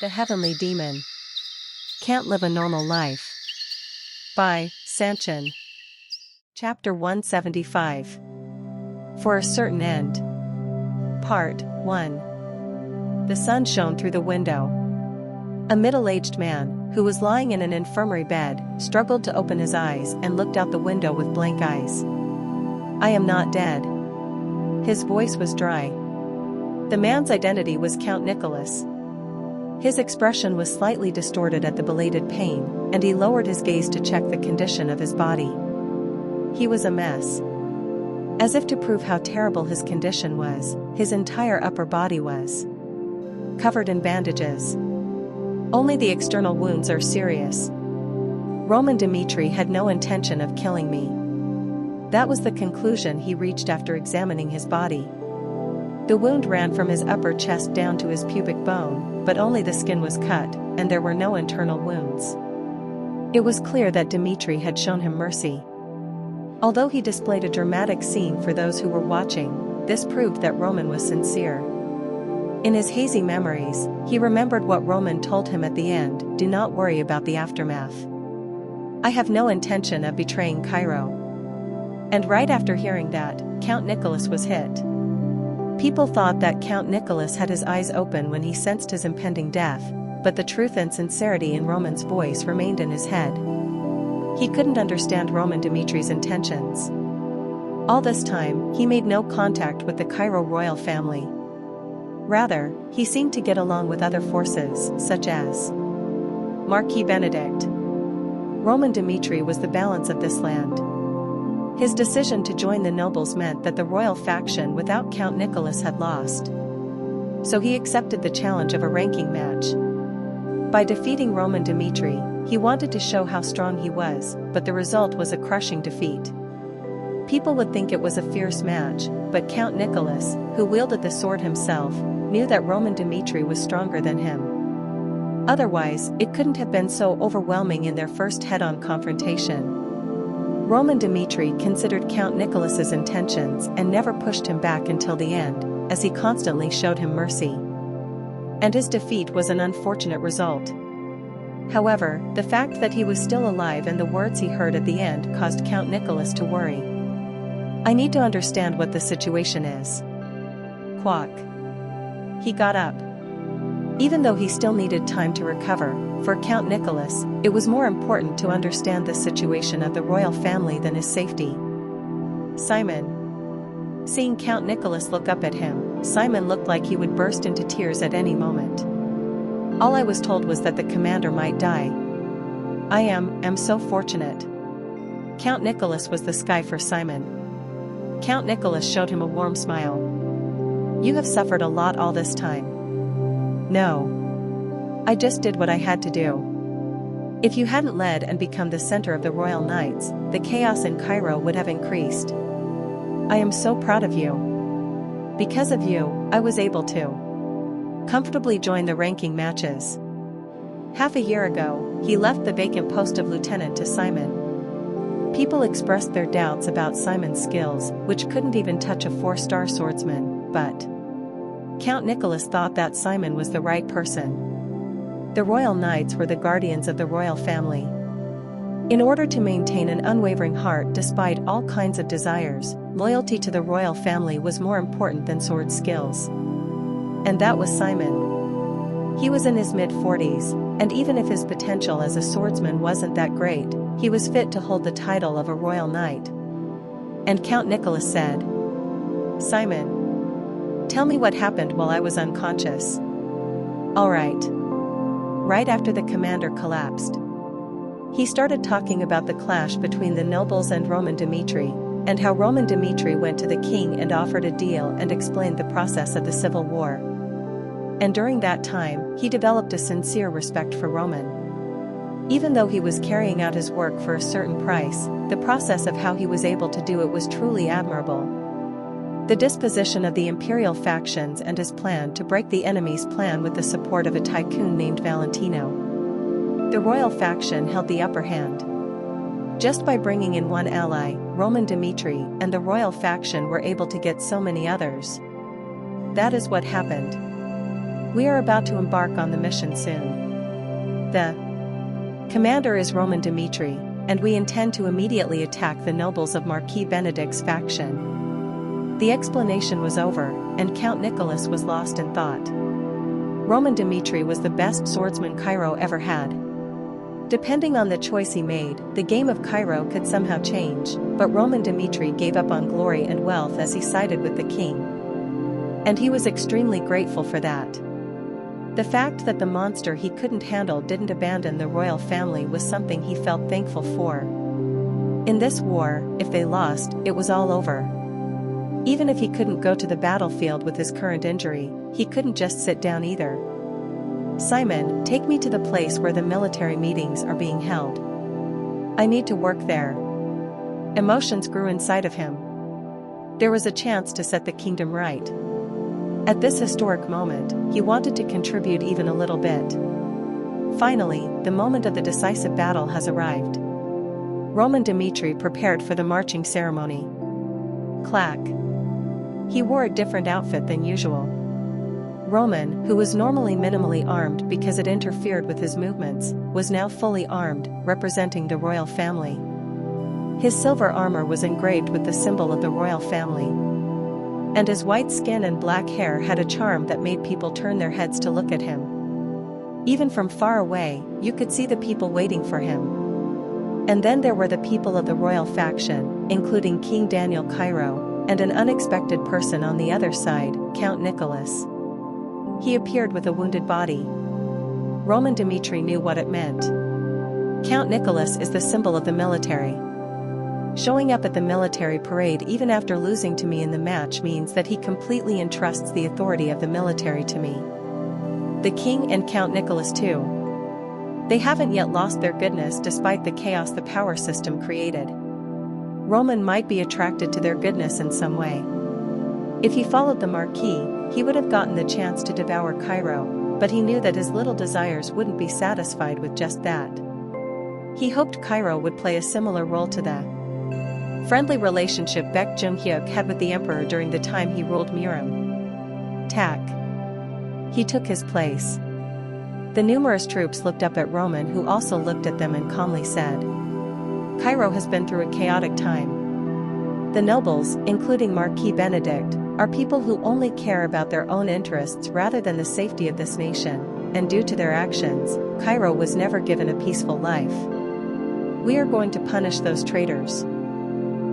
The Heavenly Demon. Can't Live a Normal Life. By Sanchin. Chapter 175. For a Certain End. Part 1. The sun shone through the window. A middle-aged man, who was lying in an infirmary bed, struggled to open his eyes and looked out the window with blank eyes. "I am not dead." His voice was dry. The man's identity was Count Nicholas. His expression was slightly distorted at the belated pain, and he lowered his gaze to check the condition of his body. He was a mess. As if to prove how terrible his condition was, his entire upper body was covered in bandages. Only the external wounds are serious. Roman Dmitri had no intention of killing me. That was the conclusion he reached after examining his body. The wound ran from his upper chest down to his pubic bone, but only the skin was cut, and there were no internal wounds. It was clear that Dmitri had shown him mercy. Although he displayed a dramatic scene for those who were watching, this proved that Roman was sincere. In his hazy memories, he remembered what Roman told him at the end: "Do not worry about the aftermath. I have no intention of betraying Cairo." And right after hearing that, Count Nicholas was hit. People thought that Count Nicholas had his eyes open when he sensed his impending death, but the truth and sincerity in Roman's voice remained in his head. He couldn't understand Roman Dmitri's intentions. All this time, he made no contact with the Cairo royal family. Rather, he seemed to get along with other forces, such as Marquis Benedict. Roman Dmitri was the balance of this land. His decision to join the nobles meant that the royal faction without Count Nicholas had lost. So he accepted the challenge of a ranking match. By defeating Roman Dmitri, he wanted to show how strong he was, but the result was a crushing defeat. People would think it was a fierce match, but Count Nicholas, who wielded the sword himself, knew that Roman Dmitri was stronger than him. Otherwise, it couldn't have been so overwhelming in their first head-on confrontation. Roman Dmitri considered Count Nicholas's intentions and never pushed him back until the end, as he constantly showed him mercy. And his defeat was an unfortunate result. However, the fact that he was still alive and the words he heard at the end caused Count Nicholas to worry. "I need to understand what the situation is." Quack. He got up. Even though he still needed time to recover, for Count Nicholas, it was more important to understand the situation of the royal family than his safety. "Simon." Seeing Count Nicholas look up at him, Simon looked like he would burst into tears at any moment. "All I was told was that the commander might die. I am so fortunate." Count Nicholas was the sky for Simon. Count Nicholas showed him a warm smile. "You have suffered a lot all this time." "No. I just did what I had to do. If you hadn't led and become the center of the Royal Knights, the chaos in Cairo would have increased. I am so proud of you. Because of you, I was able to comfortably join the ranking matches." Half a year ago, he left the vacant post of lieutenant to Simon. People expressed their doubts about Simon's skills, which couldn't even touch a 4-star swordsman, but Count Nicholas thought that Simon was the right person. The Royal Knights were the guardians of the royal family. In order to maintain an unwavering heart despite all kinds of desires, loyalty to the royal family was more important than sword skills. And that was Simon. He was in his mid-40s, and even if his potential as a swordsman wasn't that great, he was fit to hold the title of a royal knight. And Count Nicholas said, "Simon, tell me what happened while I was unconscious." "All right." Right after the commander collapsed, he started talking about the clash between the nobles and Roman Dmitri, and how Roman Dmitri went to the king and offered a deal and explained the process of the civil war. And during that time, he developed a sincere respect for Roman. Even though he was carrying out his work for a certain price, the process of how he was able to do it was truly admirable. The disposition of the imperial factions and his plan to break the enemy's plan with the support of a tycoon named Valentino. The royal faction held the upper hand. Just by bringing in one ally, Roman Dmitri, and the royal faction were able to get so many others. That is what happened. We are about to embark on the mission soon. The commander is Roman Dmitri, and we intend to immediately attack the nobles of Marquis Benedict's faction. The explanation was over, and Count Nicholas was lost in thought. Roman Dmitri was the best swordsman Cairo ever had. Depending on the choice he made, the game of Cairo could somehow change, but Roman Dmitri gave up on glory and wealth as he sided with the king. And he was extremely grateful for that. The fact that the monster he couldn't handle didn't abandon the royal family was something he felt thankful for. In this war, if they lost, it was all over. Even if he couldn't go to the battlefield with his current injury, he couldn't just sit down either. Simon, take me to the place where the military meetings are being held. I need to work there. Emotions grew inside of him. There was a chance to set the kingdom right. At this historic moment, he wanted to contribute even a little bit. Finally, the moment of the decisive battle has arrived. Roman Dmitri prepared for the marching ceremony. Clack. He wore a different outfit than usual. Roman, who was normally minimally armed because it interfered with his movements, was now fully armed, representing the royal family. His silver armor was engraved with the symbol of the royal family. And his white skin and black hair had a charm that made people turn their heads to look at him. Even from far away, you could see the people waiting for him. And then there were the people of the royal faction, including King Daniel Cairo, and an unexpected person on the other side, Count Nicholas. He appeared with a wounded body. Roman Dmitri knew what it meant. Count Nicholas is the symbol of the military. Showing up at the military parade even after losing to me in the match means that he completely entrusts the authority of the military to me. The king and Count Nicholas too. They haven't yet lost their goodness despite the chaos the power system created. Roman might be attracted to their goodness in some way. If he followed the Marquis, he would have gotten the chance to devour Cairo, but he knew that his little desires wouldn't be satisfied with just that. He hoped Cairo would play a similar role to the friendly relationship Baek Jung-hyuk had with the emperor during the time he ruled Murom. Tak. He took his place. The numerous troops looked up at Roman, who also looked at them and calmly said, Cairo has been through a chaotic time. The nobles, including Marquis Benedict, are people who only care about their own interests rather than the safety of this nation, and due to their actions, Cairo was never given a peaceful life. We are going to punish those traitors.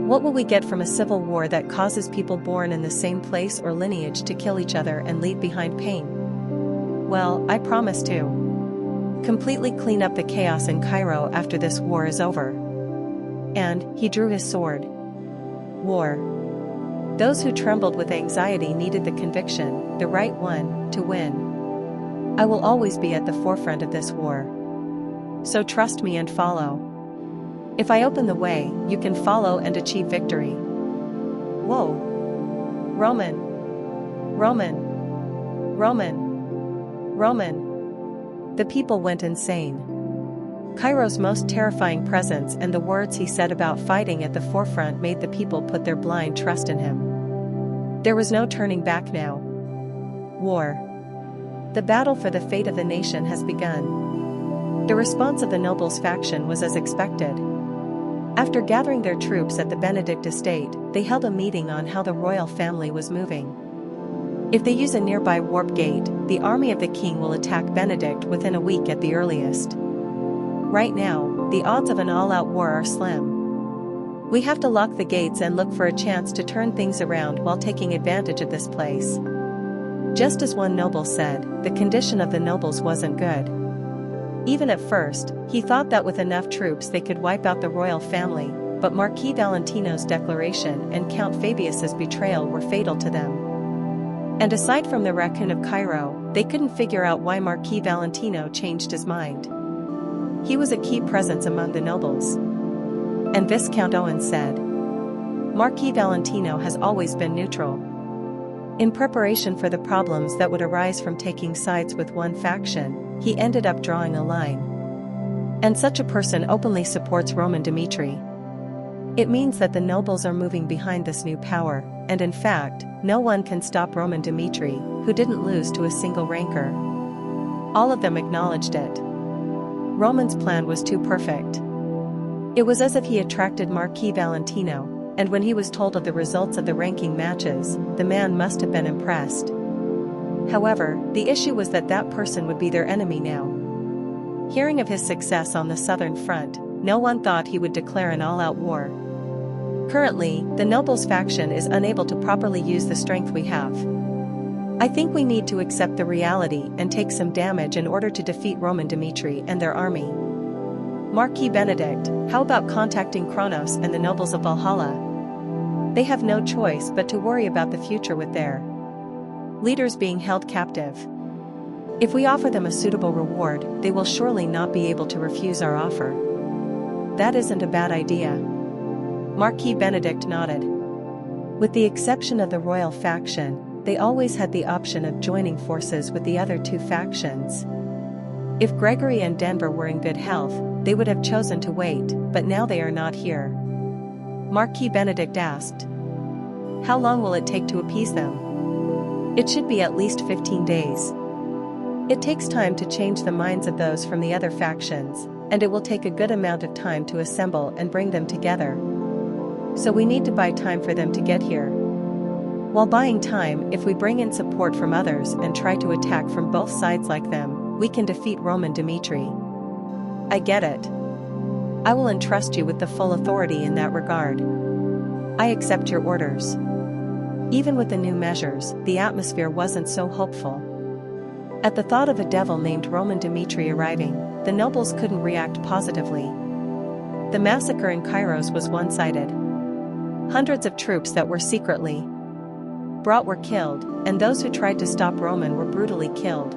What will we get from a civil war that causes people born in the same place or lineage to kill each other and leave behind pain? Well, I promise to completely clean up the chaos in Cairo after this war is over. And he drew his sword. War. Those who trembled with anxiety needed the conviction, the right one, to win. I will always be at the forefront of this war. So trust me and follow. If I open the way, you can follow and achieve victory. Whoa! Roman! Roman! Roman! Roman! The people went insane. Cairo's most terrifying presence and the words he said about fighting at the forefront made the people put their blind trust in him. There was no turning back now. War. The battle for the fate of the nation has begun. The response of the nobles' faction was as expected. After gathering their troops at the Benedict estate, they held a meeting on how the royal family was moving. If they use a nearby warp gate, the army of the king will attack Benedict within a week at the earliest. Right now, the odds of an all-out war are slim. We have to lock the gates and look for a chance to turn things around while taking advantage of this place. Just as one noble said, the condition of the nobles wasn't good. Even at first, he thought that with enough troops they could wipe out the royal family, but Marquis Valentino's declaration and Count Fabius's betrayal were fatal to them. And aside from the raccoon of Cairo, they couldn't figure out why Marquis Valentino changed his mind. He was a key presence among the nobles. And Viscount Owen said, Marquis Valentino has always been neutral. In preparation for the problems that would arise from taking sides with one faction, he ended up drawing a line. And such a person openly supports Roman Dmitri. It means that the nobles are moving behind this new power, and in fact, no one can stop Roman Dmitri, who didn't lose to a single rancor. All of them acknowledged it. Roman's plan was too perfect. It was as if he attracted Marquis Valentino, and when he was told of the results of the ranking matches, the man must have been impressed. However, the issue was that that person would be their enemy now. Hearing of his success on the southern front, no one thought he would declare an all-out war. Currently, the nobles faction is unable to properly use the strength we have. I think we need to accept the reality and take some damage in order to defeat Roman Dmitri and their army. Marquis Benedict, how about contacting Kronos and the nobles of Valhalla? They have no choice but to worry about the future with their leaders being held captive. If we offer them a suitable reward, they will surely not be able to refuse our offer. That isn't a bad idea. Marquis Benedict nodded. With the exception of the royal faction, they always had the option of joining forces with the other two factions. If Gregory and Denver were in good health, they would have chosen to wait, but now they are not here. Marquis Benedict asked. How long will it take to appease them? It should be at least 15 days. It takes time to change the minds of those from the other factions, and it will take a good amount of time to assemble and bring them together. So we need to buy time for them to get here. While buying time, if we bring in support from others and try to attack from both sides like them, we can defeat Roman Dmitri. I get it. I will entrust you with the full authority in that regard. I accept your orders. Even with the new measures, the atmosphere wasn't so hopeful. At the thought of a devil named Roman Dmitri arriving, the nobles couldn't react positively. The massacre in Kairos was one-sided. Hundreds of troops that were secretly brought were killed, and those who tried to stop Roman were brutally killed.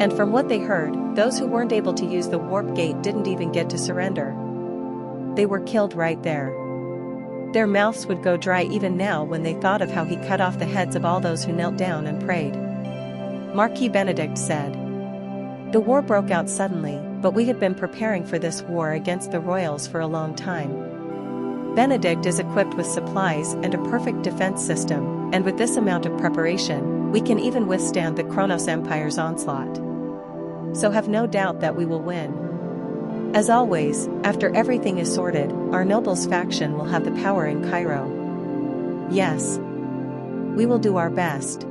And from what they heard, those who weren't able to use the warp gate didn't even get to surrender. They were killed right there. Their mouths would go dry even now when they thought of how he cut off the heads of all those who knelt down and prayed. Marquis Benedict said. The war broke out suddenly, but we had been preparing for this war against the royals for a long time. Benedict is equipped with supplies and a perfect defense system, and with this amount of preparation, we can even withstand the Kronos Empire's onslaught. So have no doubt that we will win. As always, after everything is sorted, our nobles faction will have the power in Cairo. Yes. We will do our best.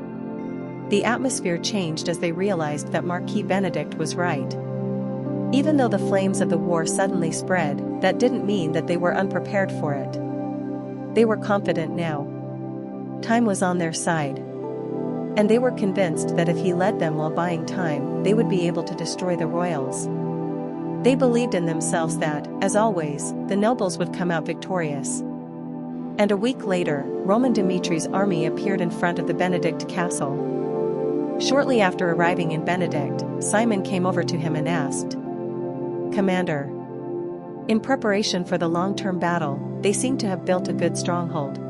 The atmosphere changed as they realized that Marquis Benedict was right. Even though the flames of the war suddenly spread, that didn't mean that they were unprepared for it. They were confident now. Time was on their side. And they were convinced that if he led them while buying time, they would be able to destroy the royals. They believed in themselves that, as always, the nobles would come out victorious. And a week later, Roman Dimitri's army appeared in front of the Benedict castle. Shortly after arriving in Benedict, Simon came over to him and asked, Commander. In preparation for the long-term battle, they seem to have built a good stronghold.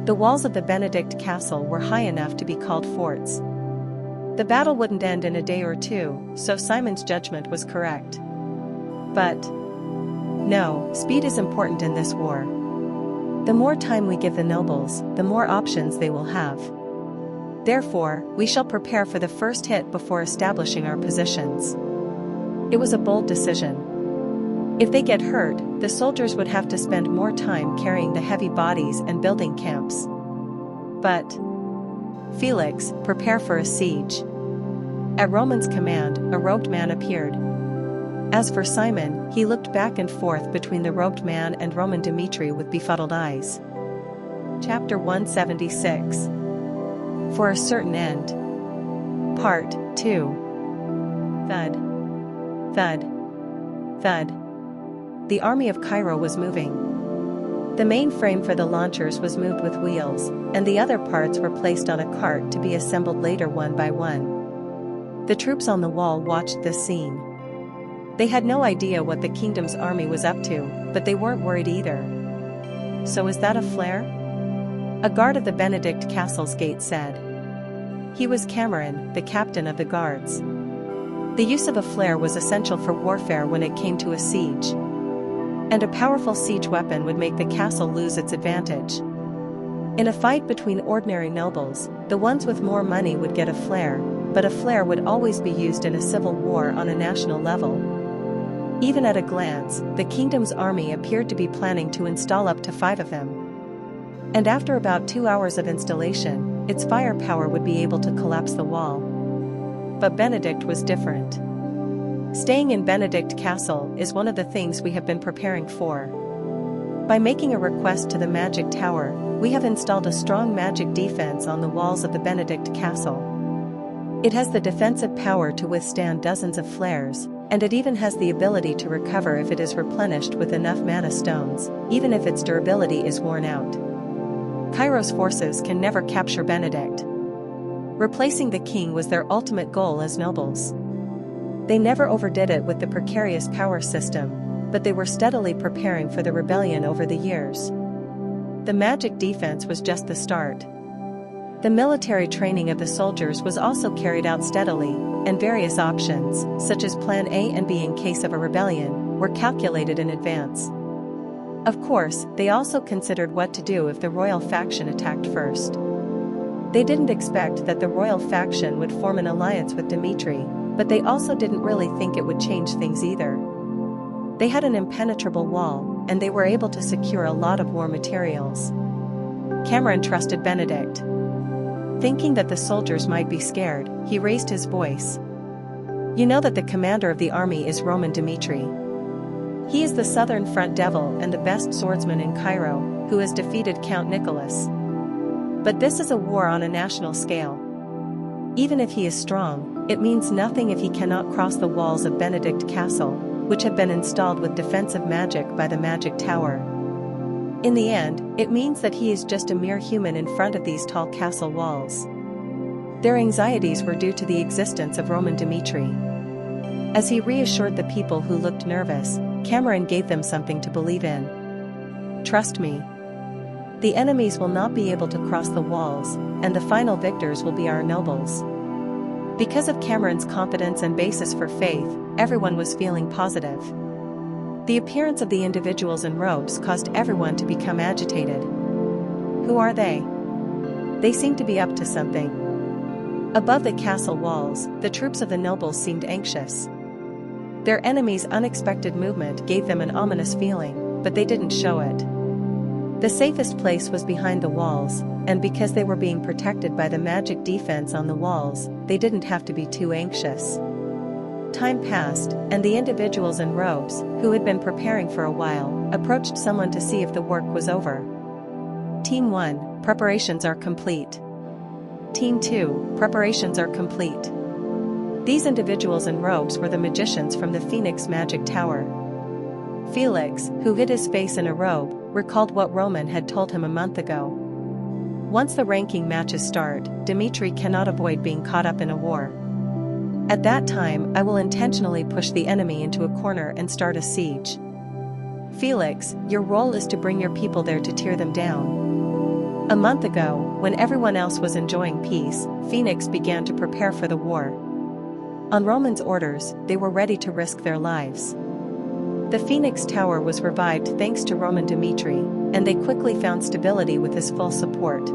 The walls of the Benedict castle were high enough to be called forts. The battle wouldn't end in a day or two, so Simon's judgment was correct. But no, speed is important in this war. The more time we give the nobles, the more options they will have. Therefore, we shall prepare for the first hit before establishing our positions. It was a bold decision. If they get hurt, the soldiers would have to spend more time carrying the heavy bodies and building camps. But Felix, prepare for a siege. At Roman's command, a robed man appeared. As for Simon, he looked back and forth between the robed man and Roman Dmitri with befuddled eyes. Chapter 176. For a Certain End. Part 2. Thud. Thud. Thud. The army of Cairo was moving. The main frame for the launchers was moved with wheels, and the other parts were placed on a cart to be assembled later one by one. The troops on the wall watched this scene. They had no idea what the kingdom's army was up to, but they weren't worried either. So is that a flare? A guard of the Benedict castle's gate said. He was Cameron, the captain of the guards. The use of a flare was essential for warfare when it came to a siege. and a powerful siege weapon would make the castle lose its advantage. In a fight between ordinary nobles, the ones with more money would get a flare, but a flare would always be used in a civil war on a national level. Even at a glance, the kingdom's army appeared to be planning to install up to 5 of them. And after about 2 hours of installation, its firepower would be able to collapse the wall. But Benedict was different. Staying in Benedict Castle is one of the things we have been preparing for. By making a request to the magic tower, we have installed a strong magic defense on the walls of the Benedict Castle. It has the defensive power to withstand dozens of flares, and it even has the ability to recover if it is replenished with enough mana stones, even if its durability is worn out. Cairo's forces can never capture Benedict. Replacing the king was their ultimate goal as nobles. They never overdid it with the precarious power system, but they were steadily preparing for the rebellion over the years. The magic defense was just the start. The military training of the soldiers was also carried out steadily, and various options, such as Plan A and B in case of a rebellion, were calculated in advance. Of course, they also considered what to do if the royal faction attacked first. They didn't expect that the royal faction would form an alliance with Dmitri, but they also didn't really think it would change things either. They had an impenetrable wall, and they were able to secure a lot of war materials. Cameron trusted Benedict. Thinking that the soldiers might be scared, he raised his voice. "You know that the commander of the army is Roman Dmitri. He is the southern front devil and the best swordsman in Cairo, who has defeated Count Nicholas. But this is a war on a national scale. Even if he is strong, it means nothing if he cannot cross the walls of Benedict Castle, which have been installed with defensive magic by the magic tower. In the end, it means that he is just a mere human in front of these tall castle walls." Their anxieties were due to the existence of Roman Dmitri. As he reassured the people who looked nervous, Cameron gave them something to believe in. "Trust me. The enemies will not be able to cross the walls, and the final victors will be our nobles." Because of Cameron's confidence and basis for faith, everyone was feeling positive. The appearance of the individuals in robes caused everyone to become agitated. Who are they? They seemed to be up to something. Above the castle walls, the troops of the nobles seemed anxious. Their enemies' unexpected movement gave them an ominous feeling, but they didn't show it. The safest place was behind the walls, and because they were being protected by the magic defense on the walls, they didn't have to be too anxious. Time passed, and the individuals in robes, who had been preparing for a while, approached someone to see if the work was over. Team 1, preparations are complete. Team 2, preparations are complete. These individuals in robes were the magicians from the Phoenix Magic Tower. Felix, who hid his face in a robe, recalled what Roman had told him a month ago. Once the ranking matches start, Dmitri cannot avoid being caught up in a war. At that time, I will intentionally push the enemy into a corner and start a siege. Felix, your role is to bring your people there to tear them down. A month ago, when everyone else was enjoying peace, Phoenix began to prepare for the war. On Roman's orders, they were ready to risk their lives. The Phoenix Tower was revived thanks to Roman Dmitri, and they quickly found stability with his full support.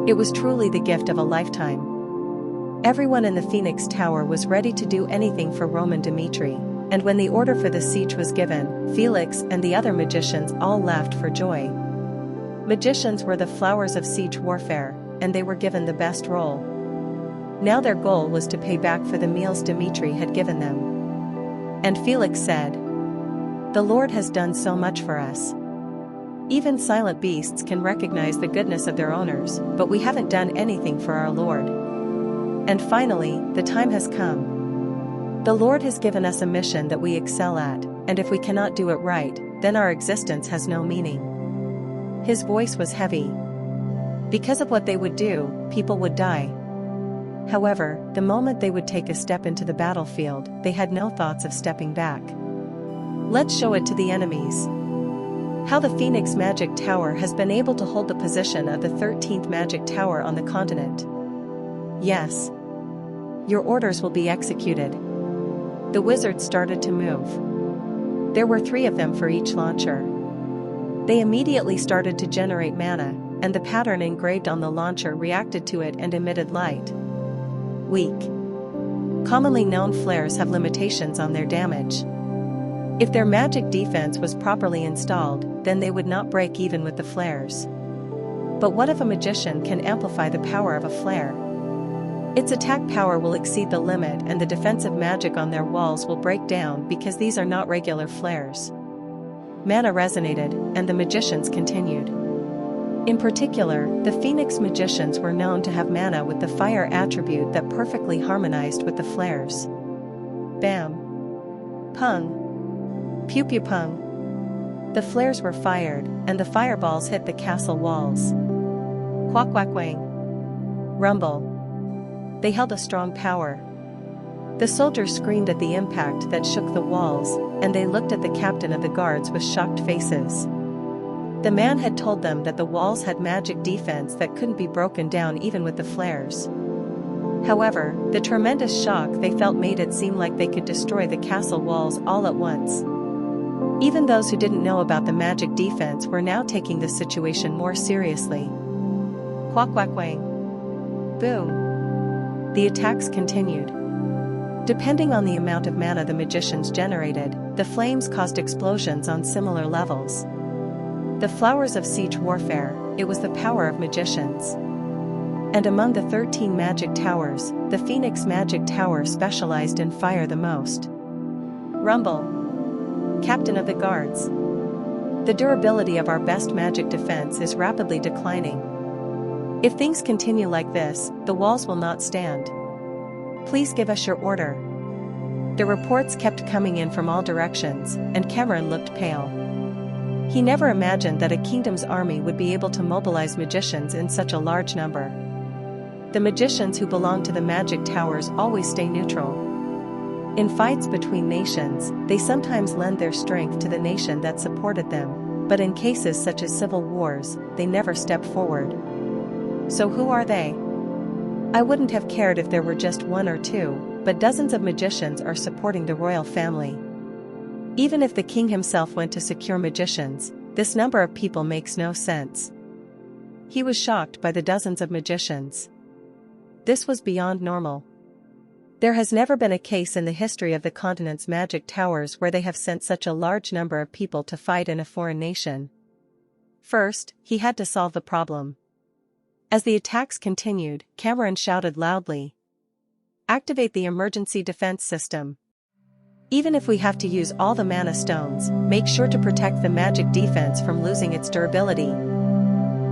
It was truly the gift of a lifetime. Everyone in the Phoenix Tower was ready to do anything for Roman Dmitri, and when the order for the siege was given, Felix and the other magicians all laughed for joy. Magicians were the flowers of siege warfare, and they were given the best role. Now their goal was to pay back for the meals Dmitri had given them. And Felix said, "The Lord has done so much for us. Even silent beasts can recognize the goodness of their owners, but we haven't done anything for our Lord. And finally, the time has come. The Lord has given us a mission that we excel at, and if we cannot do it right, then our existence has no meaning." His voice was heavy. Because of what they would do, people would die. However, the moment they would take a step into the battlefield, they had no thoughts of stepping back. Let's show it to the enemies. How the Phoenix Magic Tower has been able to hold the position of the 13th Magic Tower on the continent. Yes. Your orders will be executed. The wizards started to move. There were 3 of them for each launcher. They immediately started to generate mana, and the pattern engraved on the launcher reacted to it and emitted light. Weak. Commonly known flares have limitations on their damage. If their magic defense was properly installed, then they would not break even with the flares. But what if a magician can amplify the power of a flare? Its attack power will exceed the limit and the defensive magic on their walls will break down because these are not regular flares. Mana resonated, and the magicians continued. In particular, the Phoenix magicians were known to have mana with the fire attribute that perfectly harmonized with the flares. Bam. Pung. Pew pew pung. The flares were fired, and the fireballs hit the castle walls. Quack quack wang. Rumble. They held a strong power. The soldiers screamed at the impact that shook the walls, and they looked at the captain of the guards with shocked faces. The man had told them that the walls had magic defense that couldn't be broken down even with the flares. However, the tremendous shock they felt made it seem like they could destroy the castle walls all at once. Even those who didn't know about the magic defense were now taking the situation more seriously. Quack quack wang. Boom. The attacks continued. Depending on the amount of mana the magicians generated, the flames caused explosions on similar levels. The flowers of siege warfare, it was the power of magicians. And among the 13 magic towers, the Phoenix magic tower specialized in fire the most. Rumble. Captain of the guards. The durability of our best magic defense is rapidly declining. If things continue like this, the walls will not stand. Please give us your order. The reports kept coming in from all directions, and Cameron looked pale. He never imagined that a kingdom's army would be able to mobilize magicians in such a large number. The magicians who belong to the magic towers always stay neutral. In fights between nations, they sometimes lend their strength to the nation that supported them, but in cases such as civil wars, they never step forward. So who are they? I wouldn't have cared if there were just 1 or 2, but dozens of magicians are supporting the royal family. Even if the king himself went to secure magicians, this number of people makes no sense. He was shocked by the dozens of magicians. This was beyond normal. There has never been a case in the history of the continent's magic towers where they have sent such a large number of people to fight in a foreign nation. First, he had to solve the problem. As the attacks continued, Cameron shouted loudly, "Activate the emergency defense system. Even if we have to use all the mana stones, make sure to protect the magic defense from losing its durability.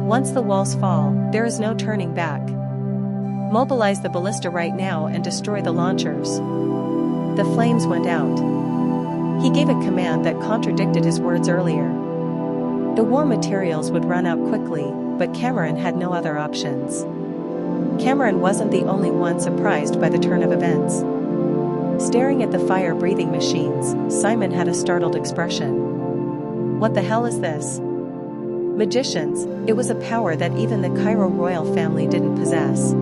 Once the walls fall, there is no turning back. Mobilize the ballista right now and destroy the launchers." The flames went out. He gave a command that contradicted his words earlier. The war materials would run out quickly, but Cameron had no other options. Cameron wasn't the only one surprised by the turn of events. Staring at the fire-breathing machines, Simon had a startled expression. What the hell is this? Magicians, it was a power that even the Cairo royal family didn't possess.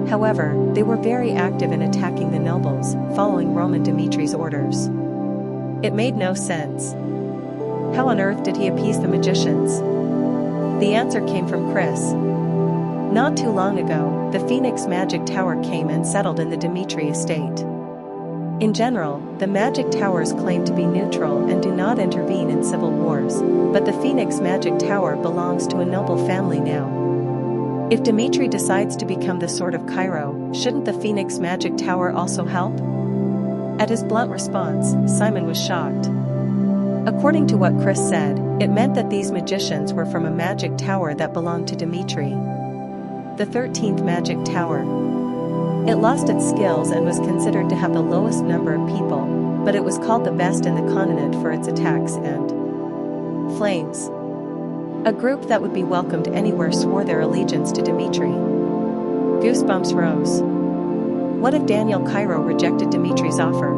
However, they were very active in attacking the nobles, following Roman Dimitri's orders. It made no sense. How on earth did he appease the magicians? The answer came from Chris. Not too long ago, the Phoenix Magic Tower came and settled in the Dimitri estate. In general, the magic towers claim to be neutral and do not intervene in civil wars, but the Phoenix Magic Tower belongs to a noble family now. If Dimitri decides to become the Sword of Cairo, shouldn't the Phoenix Magic Tower also help? At his blunt response, Simon was shocked. According to what Chris said, it meant that these magicians were from a magic tower that belonged to Dimitri. The 13th Magic Tower. It lost its skills and was considered to have the lowest number of people, but it was called the best in the continent for its attacks and flames. A group that would be welcomed anywhere swore their allegiance to Dimitri. Goosebumps rose. What if Daniel Cairo rejected Dimitri's offer?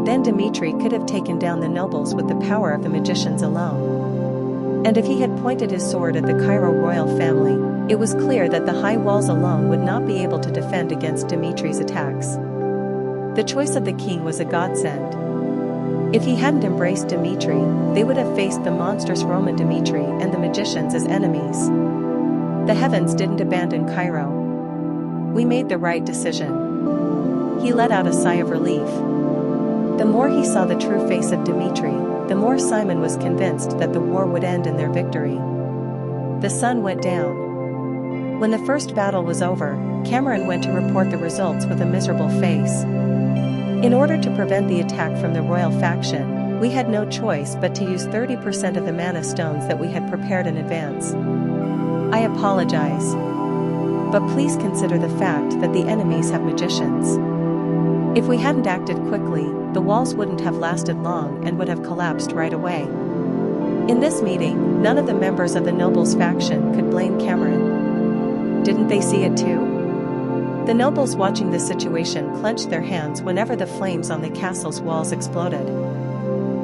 Then Dimitri could have taken down the nobles with the power of the magicians alone. And if he had pointed his sword at the Cairo royal family, it was clear that the high walls alone would not be able to defend against Dimitri's attacks. The choice of the king was a godsend. If he hadn't embraced Dmitri, they would have faced the monstrous Roman Dmitri and the magicians as enemies. The heavens didn't abandon Cairo. We made the right decision. He let out a sigh of relief. The more he saw the true face of Dmitri, the more Simon was convinced that the war would end in their victory. The sun went down. When the first battle was over, Cameron went to report the results with a miserable face. In order to prevent the attack from the royal faction, we had no choice but to use 30% of the mana stones that we had prepared in advance. I apologize. But please consider the fact that the enemies have magicians. If we hadn't acted quickly, the walls wouldn't have lasted long and would have collapsed right away. In this meeting, none of the members of the nobles faction could blame Cameron. Didn't they see it too? The nobles watching the situation clenched their hands whenever the flames on the castle's walls exploded.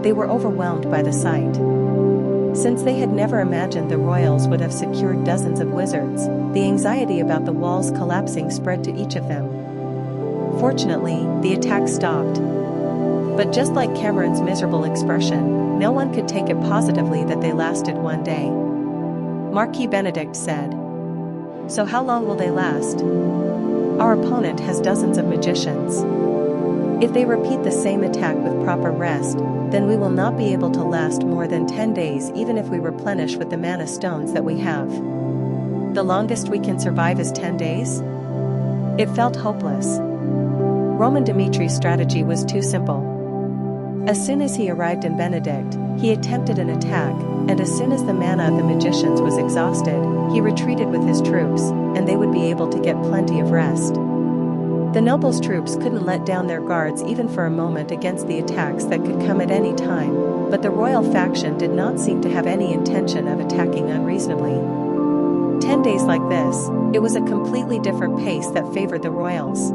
They were overwhelmed by the sight. Since they had never imagined the royals would have secured dozens of wizards, the anxiety about the walls collapsing spread to each of them. Fortunately, the attack stopped. But just like Cameron's miserable expression, no one could take it positively that they lasted one day. Marquis Benedict said, "So how long will they last? Our opponent has dozens of magicians. If they repeat the same attack with proper rest, then we will not be able to last more than 10 days even if we replenish with the mana stones that we have. The longest we can survive is 10 days?" It felt hopeless. Roman Dimitri's strategy was too simple. As soon as he arrived in Benedict, he attempted an attack, and as soon as the mana of the magicians was exhausted, he retreated with his troops, and they would be able to get plenty of rest. The nobles' troops couldn't let down their guards even for a moment against the attacks that could come at any time, but the royal faction did not seem to have any intention of attacking unreasonably. 10 days like this, it was a completely different pace that favored the royals.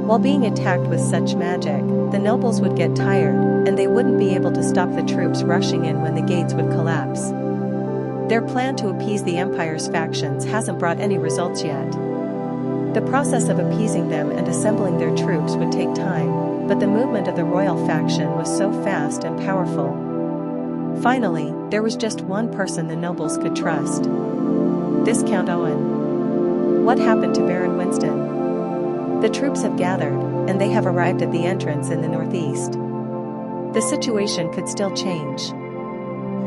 While being attacked with such magic, the nobles would get tired, and they wouldn't be able to stop the troops rushing in when the gates would collapse. Their plan to appease the empire's factions hasn't brought any results yet. The process of appeasing them and assembling their troops would take time, but the movement of the royal faction was so fast and powerful. Finally, there was just one person the nobles could trust. Viscount Owen. What happened to Baron Winston? The troops have gathered, and they have arrived at the entrance in the northeast. The situation could still change.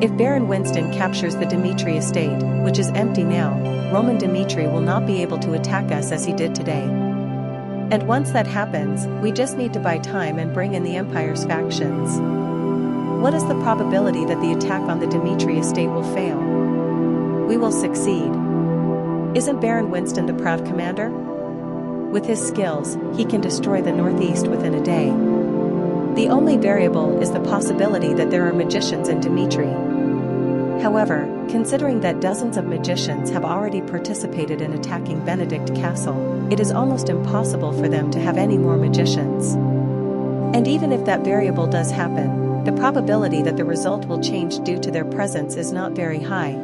If Baron Winston captures the Dmitri estate, which is empty now, Roman Dmitri will not be able to attack us as he did today. And once that happens, we just need to buy time and bring in the empire's factions. What is the probability that the attack on the Dmitri estate will fail? We will succeed. Isn't Baron Winston the proud commander? With his skills, he can destroy the northeast within a day. The only variable is the possibility that there are magicians in Dmitri. However, considering that dozens of magicians have already participated in attacking Benedict Castle, it is almost impossible for them to have any more magicians. And even if that variable does happen, the probability that the result will change due to their presence is not very high.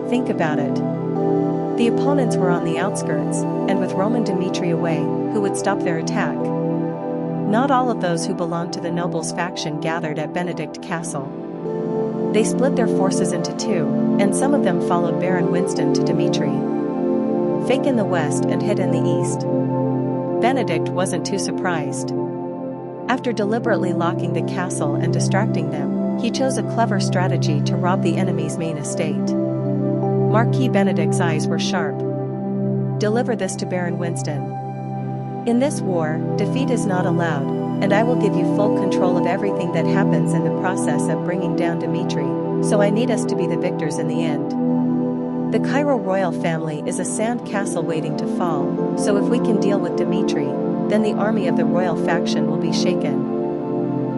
Think about it. The opponents were on the outskirts, and with Roman Dmitri away, who would stop their attack? Not all of those who belonged to the nobles faction gathered at Benedict Castle. They split their forces into two, and some of them followed Baron Winston to Dmitri. Fake in the west and hid in the east. Benedict wasn't too surprised. After deliberately locking the castle and distracting them, he chose a clever strategy to rob the enemy's main estate. Marquis Benedict's eyes were sharp. Deliver this to Baron Winston. In this war, defeat is not allowed, and I will give you full control of everything that happens in the process of bringing down Dmitri, so I need us to be the victors in the end. The Cairo royal family is a sand castle waiting to fall, so if we can deal with Dmitri, then the army of the royal faction will be shaken.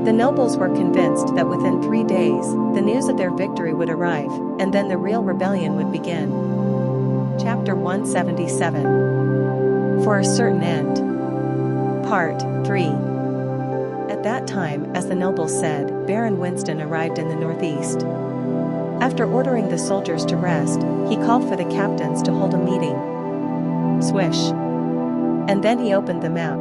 The nobles were convinced that within 3 days, the news of their victory would arrive, and then the real rebellion would begin. Chapter 177. For a Certain End. Part 3. At that time, as the nobles said, Baron Winston arrived in the northeast. After ordering the soldiers to rest, he called for the captains to hold a meeting. Swish. And then he opened the map.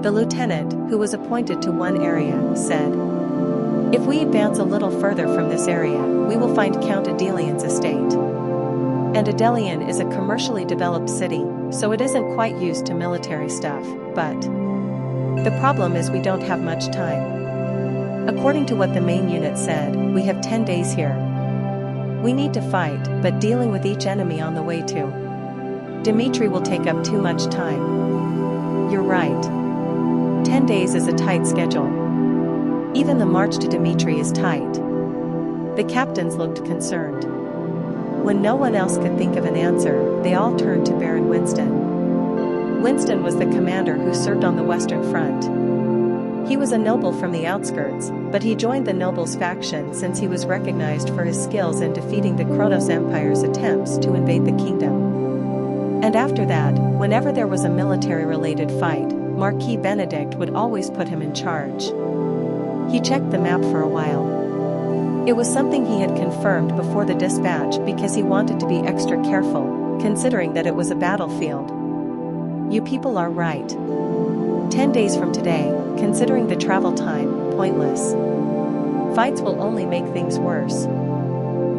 The lieutenant, who was appointed to one area, said, "If we advance a little further from this area, we will find Count Adelian's estate. And Adelian is a commercially developed city, so it isn't quite used to military stuff, but the problem is we don't have much time. According to what the main unit said, we have 10 days here. We need to fight, but dealing with each enemy on the way to Dmitri will take up too much time." You're right. 10 days is a tight schedule. Even the march to Dmitri is tight. The captains looked concerned. When no one else could think of an answer, they all turned to Baron Winston. Winston was the commander who served on the Western Front. He was a noble from the outskirts, but he joined the nobles' faction since he was recognized for his skills in defeating the Kronos Empire's attempts to invade the kingdom. And after that, whenever there was a military-related fight, Marquis Benedict would always put him in charge. He checked the map for a while. It was something he had confirmed before the dispatch because he wanted to be extra careful, considering that it was a battlefield. You people are right. 10 days from today, considering the travel time, pointless. Fights will only make things worse.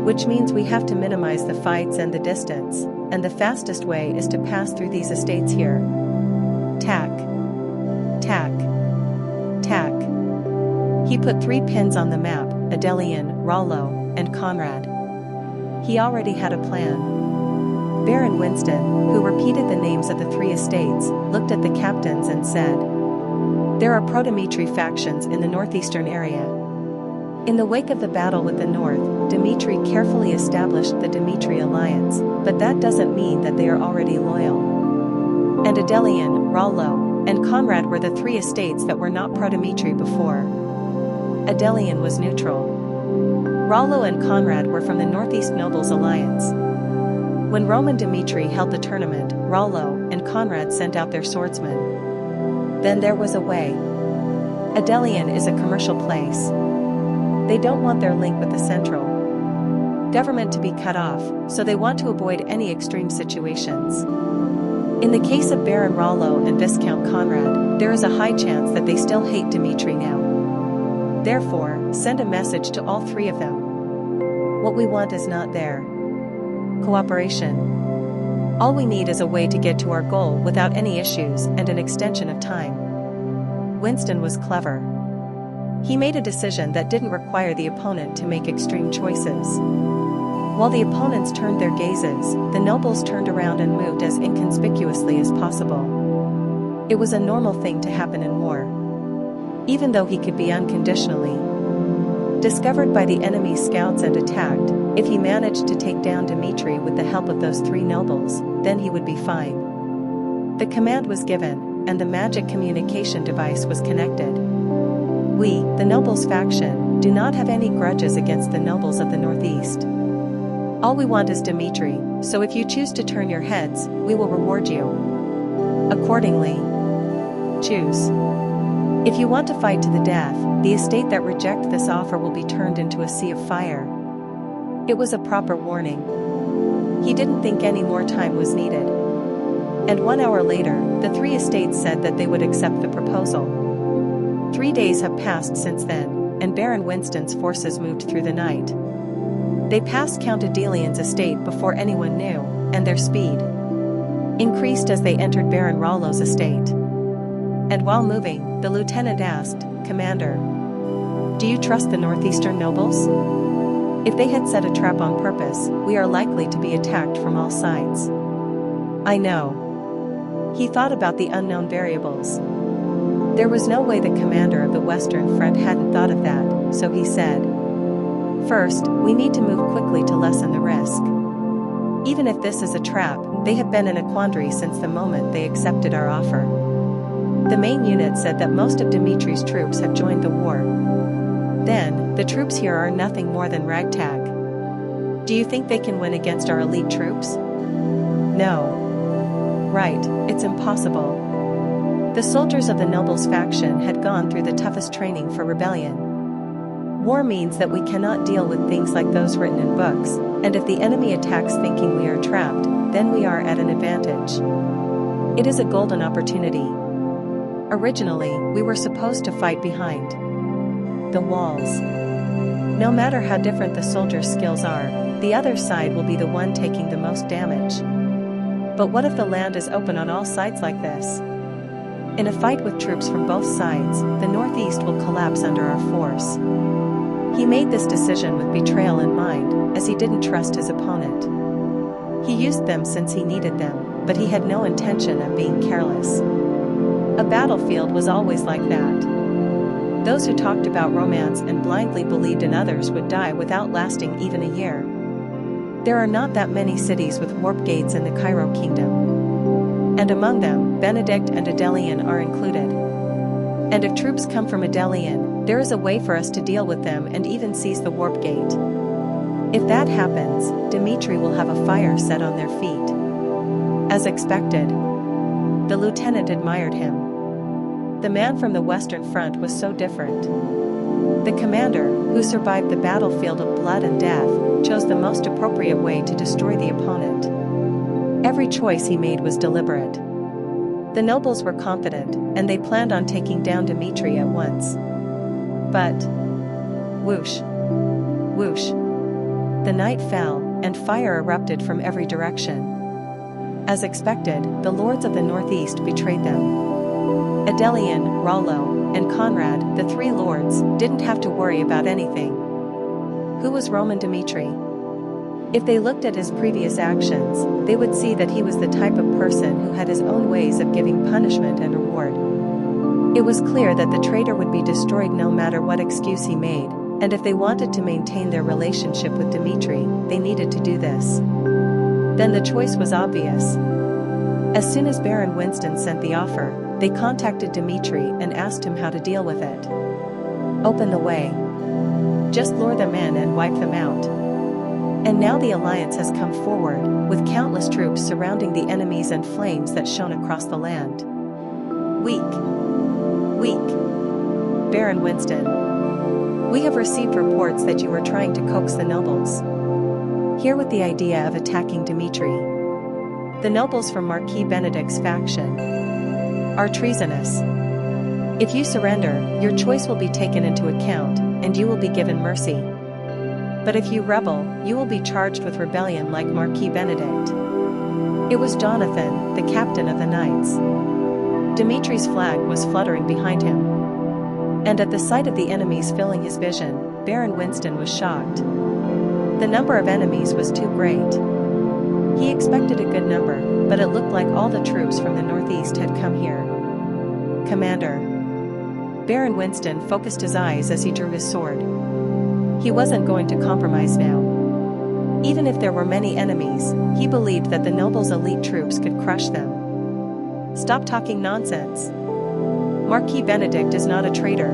Which means we have to minimize the fights and the distance, and the fastest way is to pass through these estates here. Tack. Tack. Tack. He put 3 pins on the map: Adelian, Rollo, and Conrad. He already had a plan. Baron Winston, who repeated the names of the 3 estates, looked at the captains and said, "There are pro-Dmitri factions in the northeastern area. In the wake of the battle with the north, Dmitri carefully established the Dmitri alliance, but that doesn't mean that they are already loyal. And Adelian, Rollo, and Conrad were the 3 estates that were not pro-Dmitri before. Adelian was neutral. Rollo and Conrad were from the Northeast Nobles Alliance. When Roman Dmitri held the tournament, Rollo and Conrad sent out their swordsmen. Then there was a way. Adelian is a commercial place. They don't want their link with the central government to be cut off, so they want to avoid any extreme situations. In the case of Baron Rollo and Viscount Conrad, there is a high chance that they still hate Dmitri now. Therefore, send a message to all 3 of them. What we want is not their cooperation. All we need is a way to get to our goal without any issues and an extension of time." Winston was clever. He made a decision that didn't require the opponent to make extreme choices. While the opponents turned their gazes, the nobles turned around and moved as inconspicuously as possible. It was a normal thing to happen in war. Even though he could be unconditionally discovered by the enemy's scouts and attacked, if he managed to take down Dmitri with the help of those 3 nobles, then he would be fine. The command was given, and the magic communication device was connected. We, the nobles faction, do not have any grudges against the nobles of the Northeast. All we want is Dmitri, so if you choose to turn your heads, we will reward you accordingly. Choose. If you want to fight to the death, the estate that rejects this offer will be turned into a sea of fire." It was a proper warning. He didn't think any more time was needed. And 1 hour later, the 3 estates said that they would accept the proposal. 3 days have passed since then, and Baron Winston's forces moved through the night. They passed Count Adelian's estate before anyone knew, and their speed increased as they entered Baron Rollo's estate. And while moving, the lieutenant asked, "Commander, do you trust the northeastern nobles? If they had set a trap on purpose, we are likely to be attacked from all sides." "I know." He thought about the unknown variables. There was no way the commander of the Western Front hadn't thought of that, so he said, "First, we need to move quickly to lessen the risk. Even if this is a trap, they have been in a quandary since the moment they accepted our offer. The main unit said that most of Dmitri's troops have joined the war. Then, the troops here are nothing more than ragtag. Do you think they can win against our elite troops? No. Right, it's impossible." The soldiers of the nobles faction had gone through the toughest training for rebellion. War means that we cannot deal with things like those written in books, and if the enemy attacks thinking we are trapped, then we are at an advantage. It is a golden opportunity. Originally, we were supposed to fight behind the walls. No matter how different the soldiers' skills are, the other side will be the one taking the most damage. But what if the land is open on all sides like this? In a fight with troops from both sides, the Northeast will collapse under our force. He made this decision with betrayal in mind, as he didn't trust his opponent. He used them since he needed them, but he had no intention of being careless. A battlefield was always like that. Those who talked about romance and blindly believed in others would die without lasting even a year. There are not that many cities with warp gates in the Cairo kingdom. And among them, Benedict and Adelian are included. And if troops come from Adelian, there is a way for us to deal with them and even seize the warp gate. If that happens, Dmitri will have a fire set on their feet. As expected, the lieutenant admired him. The man from the Western Front was so different. The commander, who survived the battlefield of blood and death, chose the most appropriate way to destroy the opponent. Every choice he made was deliberate. The nobles were confident, and they planned on taking down Dmitri at once. But whoosh, whoosh. The night fell, and fire erupted from every direction. As expected, the lords of the Northeast betrayed them. Adelian, Rollo, and Conrad, the three lords, didn't have to worry about anything. Who was Roman Dmitri? If they looked at his previous actions, they would see that he was the type of person who had his own ways of giving punishment and reward. It was clear that the traitor would be destroyed no matter what excuse he made, and if they wanted to maintain their relationship with Dmitri, they needed to do this. Then the choice was obvious. As soon as Baron Winston sent the offer, they contacted Dmitri and asked him how to deal with it. Open the way. Just lure them in and wipe them out. And now the alliance has come forward, with countless troops surrounding the enemies and flames that shone across the land. Weak. Weak. Baron Winston. We have received reports that you were trying to coax the nobles here with the idea of attacking Dmitri. The nobles from Marquis Benedict's faction are treasonous. If you surrender, your choice will be taken into account, and you will be given mercy. But if you rebel, you will be charged with rebellion like Marquis Benedict. It was Jonathan, the captain of the knights. Dimitri's flag was fluttering behind him. And at the sight of the enemies filling his vision, Baron Winston was shocked. The number of enemies was too great. He expected a good number, but it looked like all the troops from the Northeast had come here. Commander. Baron Winston focused his eyes as he drew his sword. He wasn't going to compromise now. Even if there were many enemies, he believed that the nobles' elite troops could crush them. Stop talking nonsense. Marquis Benedict is not a traitor.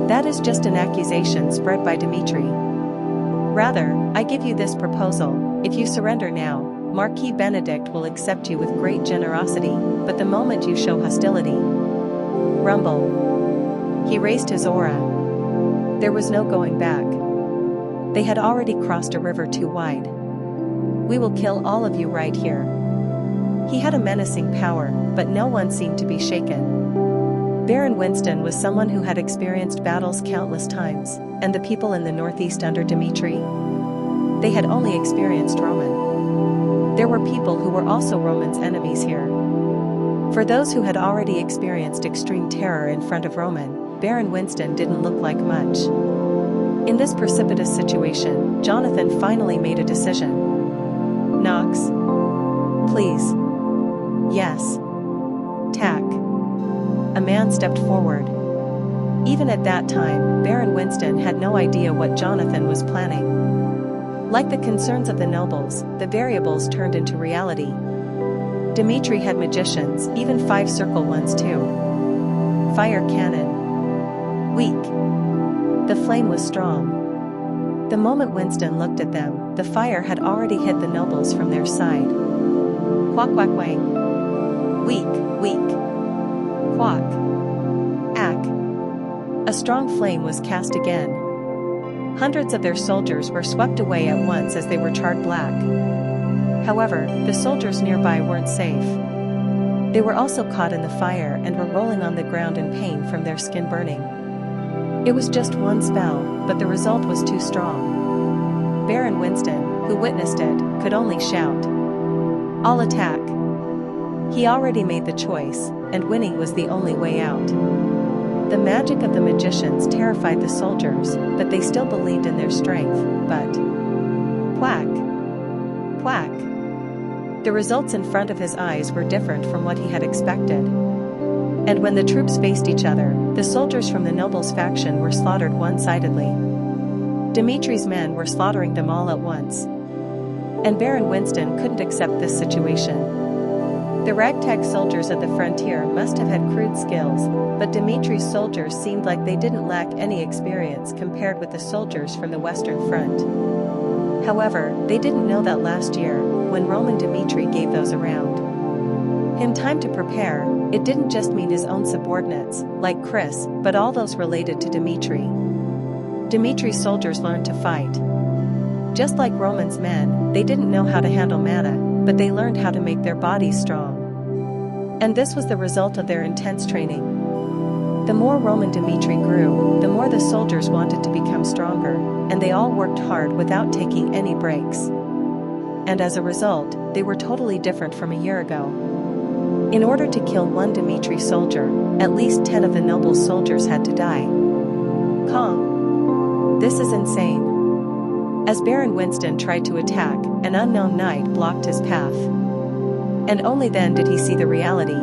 That is just an accusation spread by Dmitri. Rather, I give you this proposal: if you surrender now, Marquis Benedict will accept you with great generosity, but the moment you show hostility... Rumble. He raised his aura. There was no going back. They had already crossed a river too wide. We will kill all of you right here. He had a menacing power, but no one seemed to be shaken. Baron Winston was someone who had experienced battles countless times, and the people in the Northeast under Dmitri? They had only experienced Roman. There were people who were also Roman's enemies here. For those who had already experienced extreme terror in front of Roman, Baron Winston didn't look like much. In this precipitous situation, Jonathan finally made a decision. Knox. Please. Yes. Tack. A man stepped forward. Even at that time, Baron Winston had no idea what Jonathan was planning. Like the concerns of the nobles, the variables turned into reality. Dmitri had magicians, even 5-circle ones too. Fire cannon. Weak. The flame was strong. The moment Winston looked at them, the fire had already hit the nobles from their side. Quack quack wang. Weak, weak. Quack. Ack. A strong flame was cast again. Hundreds of their soldiers were swept away at once as they were charred black. However, the soldiers nearby weren't safe. They were also caught in the fire and were rolling on the ground in pain from their skin burning. It was just one spell, but the result was too strong. Baron Winston, who witnessed it, could only shout, "I'll attack." He already made the choice, and winning was the only way out. The magic of the magicians terrified the soldiers, but they still believed in their strength, but whack! Whack! The results in front of his eyes were different from what he had expected. And when the troops faced each other, the soldiers from the nobles' faction were slaughtered one-sidedly. Dimitri's men were slaughtering them all at once. And Baron Winston couldn't accept this situation. The ragtag soldiers at the frontier must have had crude skills, but Dimitri's soldiers seemed like they didn't lack any experience compared with the soldiers from the Western Front. However, they didn't know that last year, when Roman Dimitri gave those around him time to prepare, it didn't just mean his own subordinates, like Chris, but all those related to Dimitri. Dimitri's soldiers learned to fight. Just like Roman's men, they didn't know how to handle mana, but they learned how to make their bodies strong. And this was the result of their intense training. The more Roman Dimitri grew, the more the soldiers wanted to become stronger, and they all worked hard without taking any breaks. And as a result, they were totally different from a year ago. In order to kill one Dimitri soldier, at least 10 of the nobles' soldiers had to die. Kong. This is insane. As Baron Winston tried to attack, an unknown knight blocked his path. And only then did he see the reality.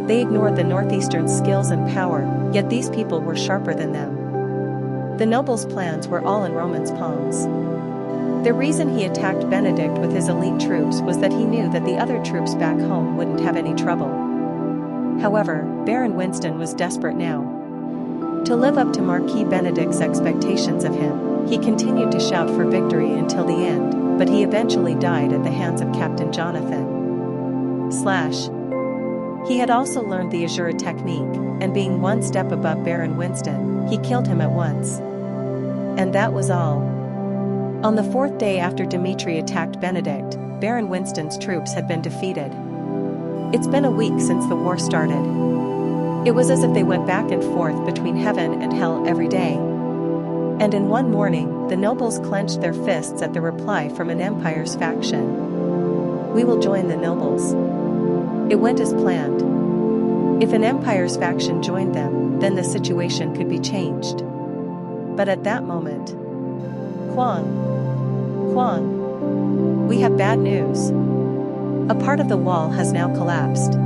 They ignored the northeastern skills and power, yet these people were sharper than them. The nobles' plans were all in Roman's palms. The reason he attacked Benedict with his elite troops was that he knew that the other troops back home wouldn't have any trouble. However, Baron Winston was desperate now. To live up to Marquis Benedict's expectations of him, he continued to shout for victory until the end, but he eventually died at the hands of Captain Jonathan. He had also learned the Azura technique, and being one step above Baron Winston, he killed him at once. And that was all. On the 4th day after Dimitri attacked Benedict, Baron Winston's troops had been defeated. It's been a week since the war started. It was as if they went back and forth between heaven and hell every day. And in one morning, the nobles clenched their fists at the reply from an empire's faction. "We will join the nobles." It went as planned. If an empire's faction joined them, then the situation could be changed. But at that moment, Kwang, we have bad news. A part of the wall has now collapsed.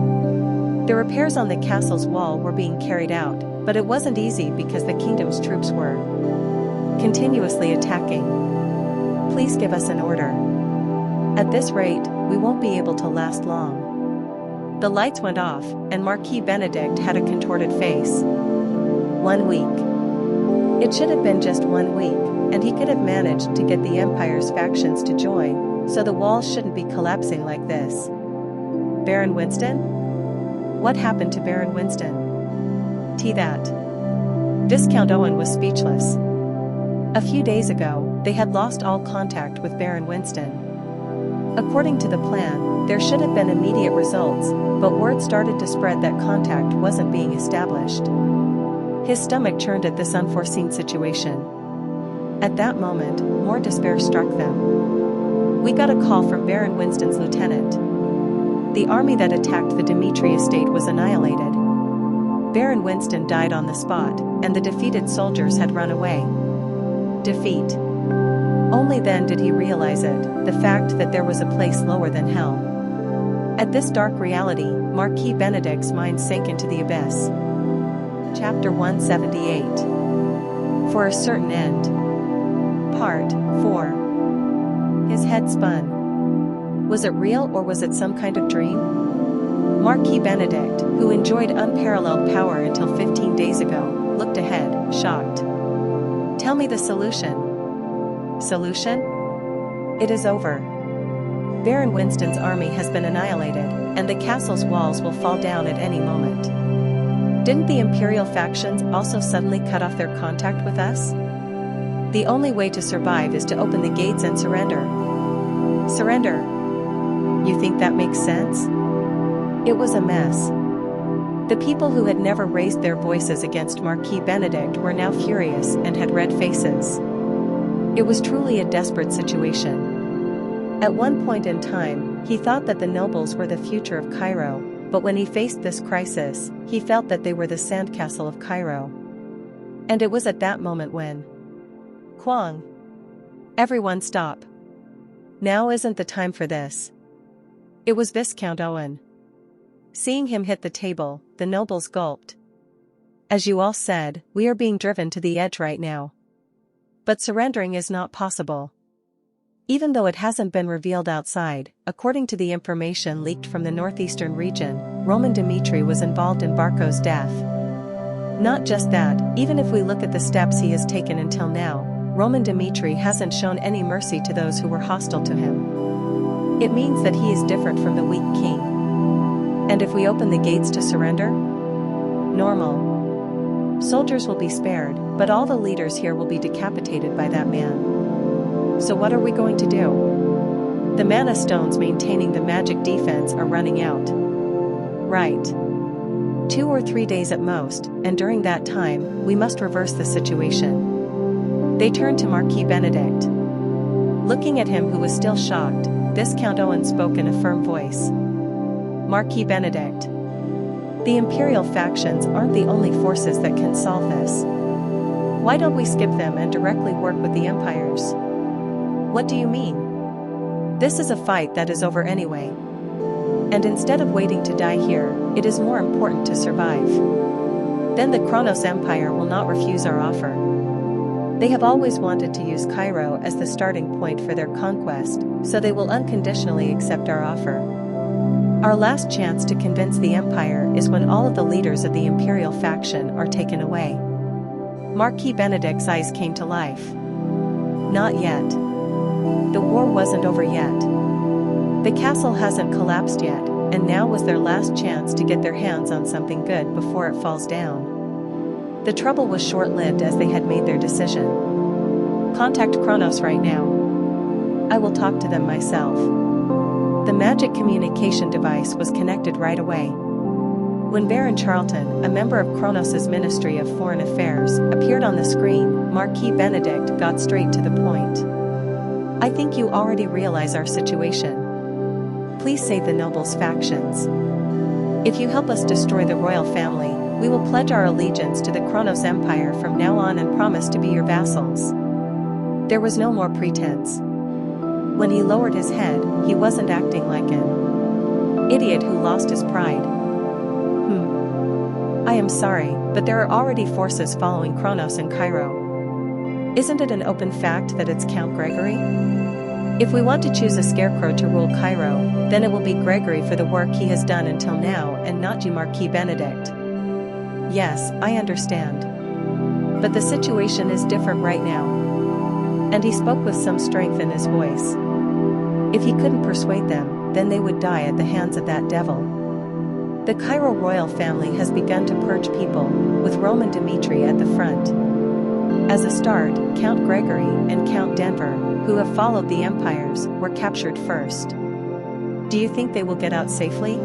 The repairs on the castle's wall were being carried out, but it wasn't easy because the kingdom's troops were continuously attacking. Please give us an order. At this rate, we won't be able to last long. The lights went off, and Marquis Benedict had a contorted face. 1 week. It should have been just 1 week, and he could have managed to get the Empire's factions to join, so the walls shouldn't be collapsing like this. Baron Winston? What happened to Baron Winston? That. Viscount Owen was speechless. A few days ago, they had lost all contact with Baron Winston. According to the plan, there should have been immediate results, but word started to spread that contact wasn't being established. His stomach churned at this unforeseen situation. At that moment, more despair struck them. We got a call from Baron Winston's lieutenant. The army that attacked the Dimitri estate was annihilated. Baron Winston died on the spot, and the defeated soldiers had run away. Defeat. Only then did he realize it, the fact that there was a place lower than hell. At this dark reality, Marquis Benedict's mind sank into the abyss. Chapter 178. For a Certain End. Part 4. His head spun. Was it real or was it some kind of dream? Marquis Benedict, who enjoyed unparalleled power until 15 days ago, looked ahead, shocked. Tell me the solution. Solution? It is over. Baron Winston's army has been annihilated, and the castle's walls will fall down at any moment. Didn't the Imperial factions also suddenly cut off their contact with us? The only way to survive is to open the gates and surrender. Surrender? You think that makes sense? It was a mess. The people who had never raised their voices against Marquis Benedict were now furious and had red faces. It was truly a desperate situation. At one point in time, he thought that the nobles were the future of Cairo, but when he faced this crisis, he felt that they were the sandcastle of Cairo. And it was at that moment when... Kwang! Everyone stop. Now isn't the time for this. It was Viscount Owen. Seeing him hit the table, the nobles gulped. As you all said, we are being driven to the edge right now. But surrendering is not possible. Even though it hasn't been revealed outside, according to the information leaked from the northeastern region, Roman Dmitri was involved in Barco's death. Not just that, even if we look at the steps he has taken until now, Roman Dmitri hasn't shown any mercy to those who were hostile to him. It means that he is different from the weak king. And if we open the gates to surrender? Normal. Soldiers will be spared, but all the leaders here will be decapitated by that man. So what are we going to do? The mana stones maintaining the magic defense are running out. Right. 2 or 3 days at most, and during that time, we must reverse the situation. They turned to Marquis Benedict. Looking at him, who was still shocked, Viscount Owen spoke in a firm voice. Marquis Benedict. The imperial factions aren't the only forces that can solve this. Why don't we skip them and directly work with the empires? What do you mean? This is a fight that is over anyway. And instead of waiting to die here, it is more important to survive. Then the Kronos Empire will not refuse our offer. They have always wanted to use Cairo as the starting point for their conquest, so they will unconditionally accept our offer. Our last chance to convince the Empire is when all of the leaders of the Imperial faction are taken away. Marquis Benedict's eyes came to life. Not yet. The war wasn't over yet. The castle hasn't collapsed yet, and now was their last chance to get their hands on something good before it falls down. The trouble was short-lived as they had made their decision. Contact Kronos right now. I will talk to them myself. The magic communication device was connected right away. When Baron Charlton, a member of Kronos' Ministry of Foreign Affairs, appeared on the screen, Marquis Benedict got straight to the point. I think you already realize our situation. Please save the nobles' factions. If you help us destroy the royal family, we will pledge our allegiance to the Kronos Empire from now on and promise to be your vassals. There was no more pretense. When he lowered his head, he wasn't acting like an idiot who lost his pride. I am sorry, but there are already forces following Kronos in Cairo. Isn't it an open fact that it's Count Gregory? If we want to choose a scarecrow to rule Cairo, then it will be Gregory for the work he has done until now and not you, Marquis Benedict. Yes, I understand. But the situation is different right now. And he spoke with some strength in his voice. If he couldn't persuade them, then they would die at the hands of that devil. The Cairo royal family has begun to purge people, with Roman Dmitri at the front. As a start, Count Gregory and Count Denver, who have followed the empires, were captured first. Do you think they will get out safely?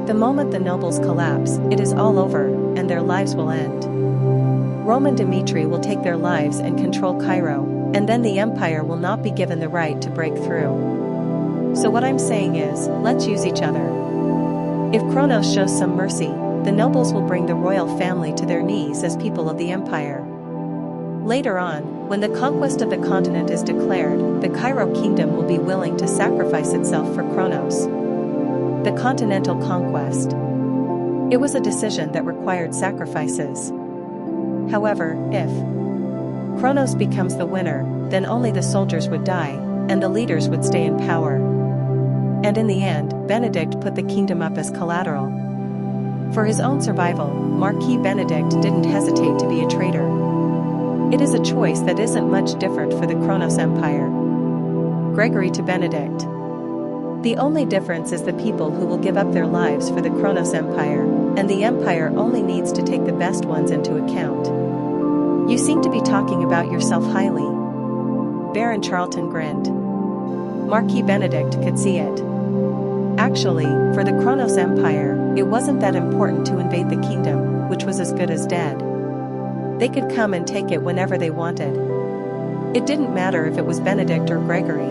The moment the nobles collapse, it is all over, and their lives will end. Roman Dmitri will take their lives and control Cairo, and then the empire will not be given the right to break through. So what I'm saying is, let's use each other. If Kronos shows some mercy, the nobles will bring the royal family to their knees as people of the empire. Later on, when the conquest of the continent is declared, the Cairo kingdom will be willing to sacrifice itself for Kronos. The continental conquest. It was a decision that required sacrifices. However, if Kronos becomes the winner, then only the soldiers would die, and the leaders would stay in power. And in the end, Benedict put the kingdom up as collateral. For his own survival, Marquis Benedict didn't hesitate to be a traitor. It is a choice that isn't much different for the Kronos Empire. Gregory to Benedict. The only difference is the people who will give up their lives for the Kronos Empire, and the Empire only needs to take the best ones into account. You seem to be talking about yourself highly. Baron Charlton grinned. Marquis Benedict could see it. Actually, for the Kronos Empire, it wasn't that important to invade the kingdom, which was as good as dead. They could come and take it whenever they wanted. It didn't matter if it was Benedict or Gregory.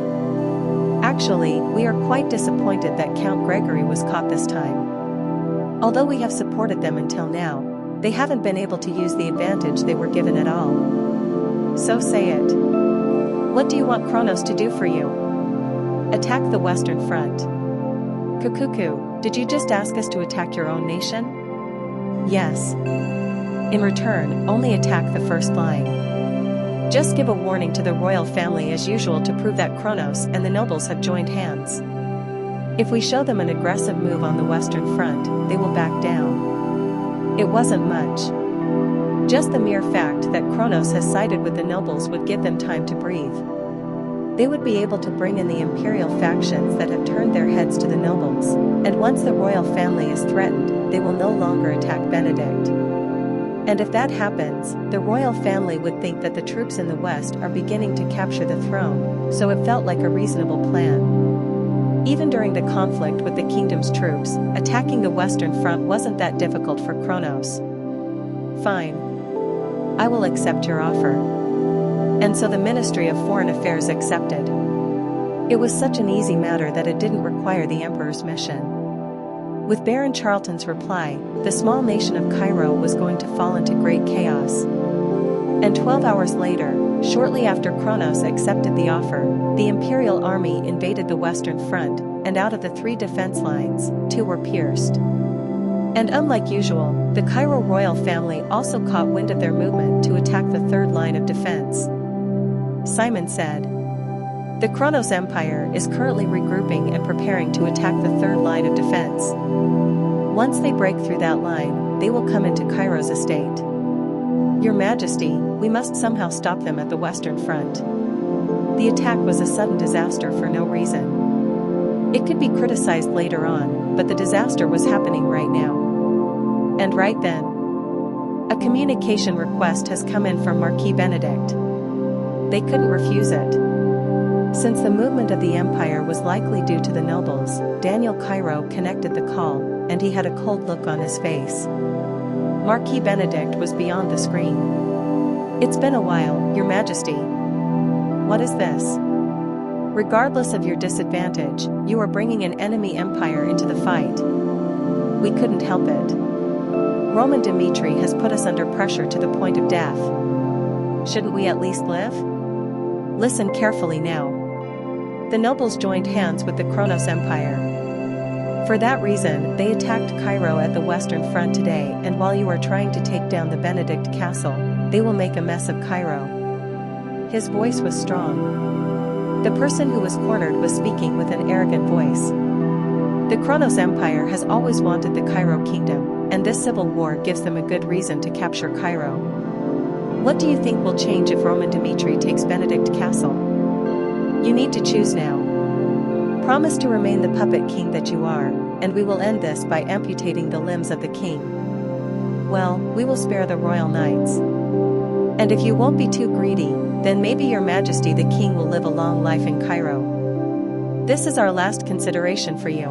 Actually, we are quite disappointed that Count Gregory was caught this time. Although we have supported them until now, they haven't been able to use the advantage they were given at all. So say it. What do you want Kronos to do for you? Attack the Western Front. Kukuku, did you just ask us to attack your own nation? Yes. In return, only attack the first line. Just give a warning to the royal family as usual to prove that Kronos and the nobles have joined hands. If we show them an aggressive move on the Western Front, they will back down. It wasn't much. Just the mere fact that Kronos has sided with the nobles would give them time to breathe. They would be able to bring in the imperial factions that have turned their heads to the nobles, and once the royal family is threatened, they will no longer attack Benedict. And if that happens, the royal family would think that the troops in the west are beginning to capture the throne, so it felt like a reasonable plan. Even during the conflict with the kingdom's troops, attacking the Western Front wasn't that difficult for Kronos. Fine. I will accept your offer. And so the Ministry of Foreign Affairs accepted. It was such an easy matter that it didn't require the Emperor's mission. With Baron Charlton's reply, the small nation of Cairo was going to fall into great chaos. And 12 hours later, shortly after Kronos accepted the offer, the imperial army invaded the Western Front, and out of the 3 defense lines, 2 were pierced. And unlike usual, the Cairo royal family also caught wind of their movement to attack the 3rd line of defense. Simon said, "The Kronos Empire is currently regrouping and preparing to attack the 3rd line of defense. Once they break through that line, they will come into Cairo's estate. Your Majesty, we must somehow stop them at the Western Front." The attack was a sudden disaster for no reason. It could be criticized later on, but the disaster was happening right now. And right then, a communication request has come in from Marquis Benedict. They couldn't refuse it. Since the movement of the empire was likely due to the nobles, Daniel Cairo connected the call, and he had a cold look on his face. Marquis Benedict was beyond the screen. "It's been a while, Your Majesty." "What is this?" "Regardless of your disadvantage, you are bringing an enemy empire into the fight." "We couldn't help it. Roman Dmitri has put us under pressure to the point of death. Shouldn't we at least live?" Listen carefully now. The nobles joined hands with the Kronos Empire. For that reason, they attacked Cairo at the Western Front today, and while you are trying to take down the Benedict Castle, they will make a mess of Cairo. His voice was strong. The person who was cornered was speaking with an arrogant voice. The Kronos Empire has always wanted the Cairo kingdom, and this civil war gives them a good reason to capture Cairo. What do you think will change if Roman Dmitri takes Benedict Castle? You need to choose now. Promise to remain the puppet king that you are, and we will end this by amputating the limbs of the king. Well, we will spare the royal knights. And if you won't be too greedy, then maybe Your Majesty the king will live a long life in Cairo. This is our last consideration for you.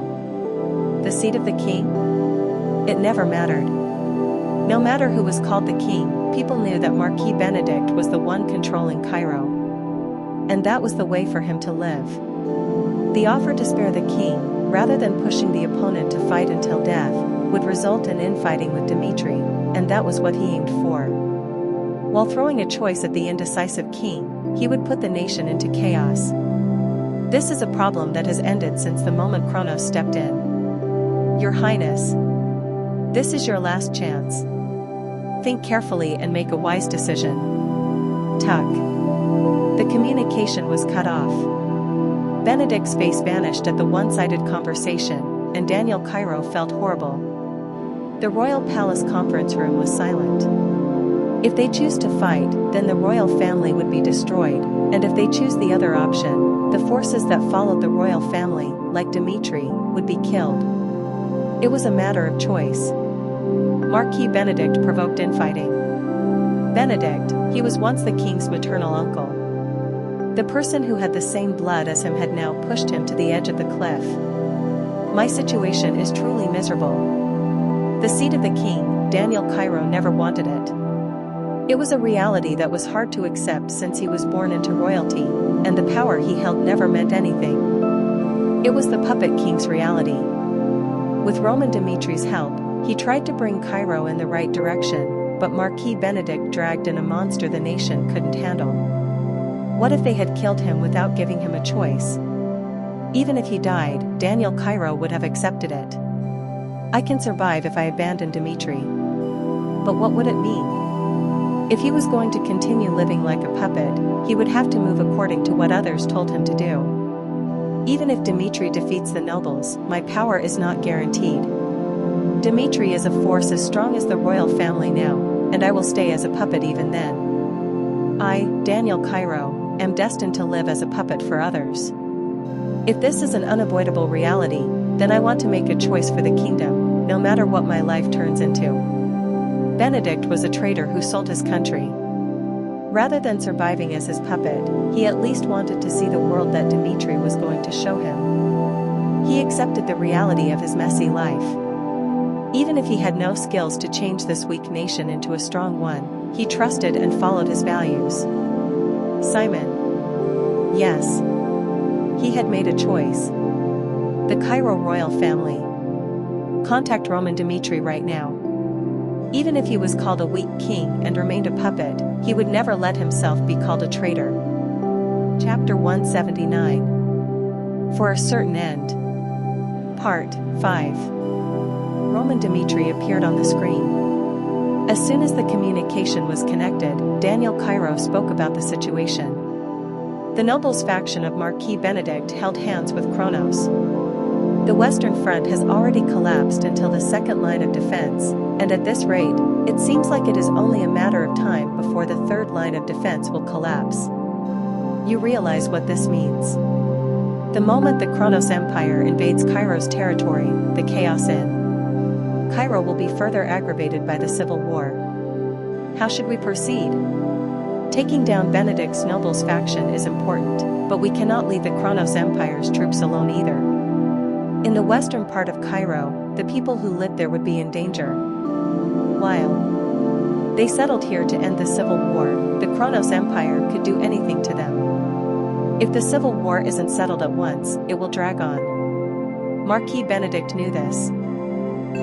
The seat of the king? It never mattered. No matter who was called the king, people knew that Marquis Benedict was the one controlling Cairo. And that was the way for him to live. The offer to spare the king, rather than pushing the opponent to fight until death, would result in infighting with Dmitri, and that was what he aimed for. While throwing a choice at the indecisive king, he would put the nation into chaos. This is a problem that has ended since the moment Kronos stepped in. Your Highness, this is your last chance. Think carefully and make a wise decision. Tuck. The communication was cut off. Benedict's face vanished at the one-sided conversation, and Daniel Cairo felt horrible. The royal palace conference room was silent. If they choose to fight, then the royal family would be destroyed, and if they choose the other option, the forces that followed the royal family, like Dmitri, would be killed. It was a matter of choice. Marquis Benedict provoked infighting. Benedict, he was once the king's maternal uncle. The person who had the same blood as him had now pushed him to the edge of the cliff. My situation is truly miserable. The seat of the king, Daniel Cairo never wanted it. It was a reality that was hard to accept since he was born into royalty, and the power he held never meant anything. It was the puppet king's reality. With Roman Dimitri's help, he tried to bring Cairo in the right direction, but Marquis Benedict dragged in a monster the nation couldn't handle. What if they had killed him without giving him a choice? Even if he died, Daniel Cairo would have accepted it. I can survive if I abandon Dimitri. But what would it mean? If he was going to continue living like a puppet, he would have to move according to what others told him to do. Even if Dimitri defeats the nobles, my power is not guaranteed. Dimitri is a force as strong as the royal family now, and I will stay as a puppet even then. I, Daniel Cairo, am destined to live as a puppet for others. If this is an unavoidable reality, then I want to make a choice for the kingdom, no matter what my life turns into. Benedict was a traitor who sold his country. Rather than surviving as his puppet, he at least wanted to see the world that Dimitri was going to show him. He accepted the reality of his messy life. Even if he had no skills to change this weak nation into a strong one, he trusted and followed his values. Simon. Yes. He had made a choice. The Cairo royal family. Contact Roman Dimitri right now. Even if he was called a weak king and remained a puppet, he would never let himself be called a traitor. Chapter 179. For a Certain End. Part 5. Roman Dimitri appeared on the screen. As soon as the communication was connected, Daniel Cairo spoke about the situation. The nobles' faction of Marquis Benedict held hands with Kronos. The Western Front has already collapsed until the second line of defense, and at this rate, it seems like it is only a matter of time before the third line of defense will collapse. You realize what this means. The moment the Kronos Empire invades Cairo's territory, the chaos in Cairo will be further aggravated by the civil war. How should we proceed? Taking down Benedict's nobles faction is important, but we cannot leave the Kronos Empire's troops alone either. In the western part of Cairo, the people who lived there would be in danger. While they settled here to end the civil war, the Kronos Empire could do anything to them. If the civil war isn't settled at once, it will drag on. Marquis Benedict knew this,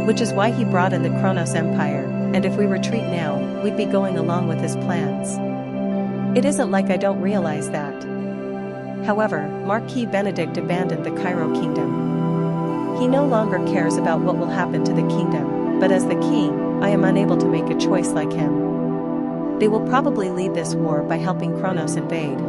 which is why he brought in the Kronos Empire, and if we retreat now, we'd be going along with his plans. It isn't like I don't realize that. However, Marquis Benedict abandoned the Cairo kingdom. He no longer cares about what will happen to the kingdom, but as the king, I am unable to make a choice like him. They will probably lead this war by helping Kronos invade.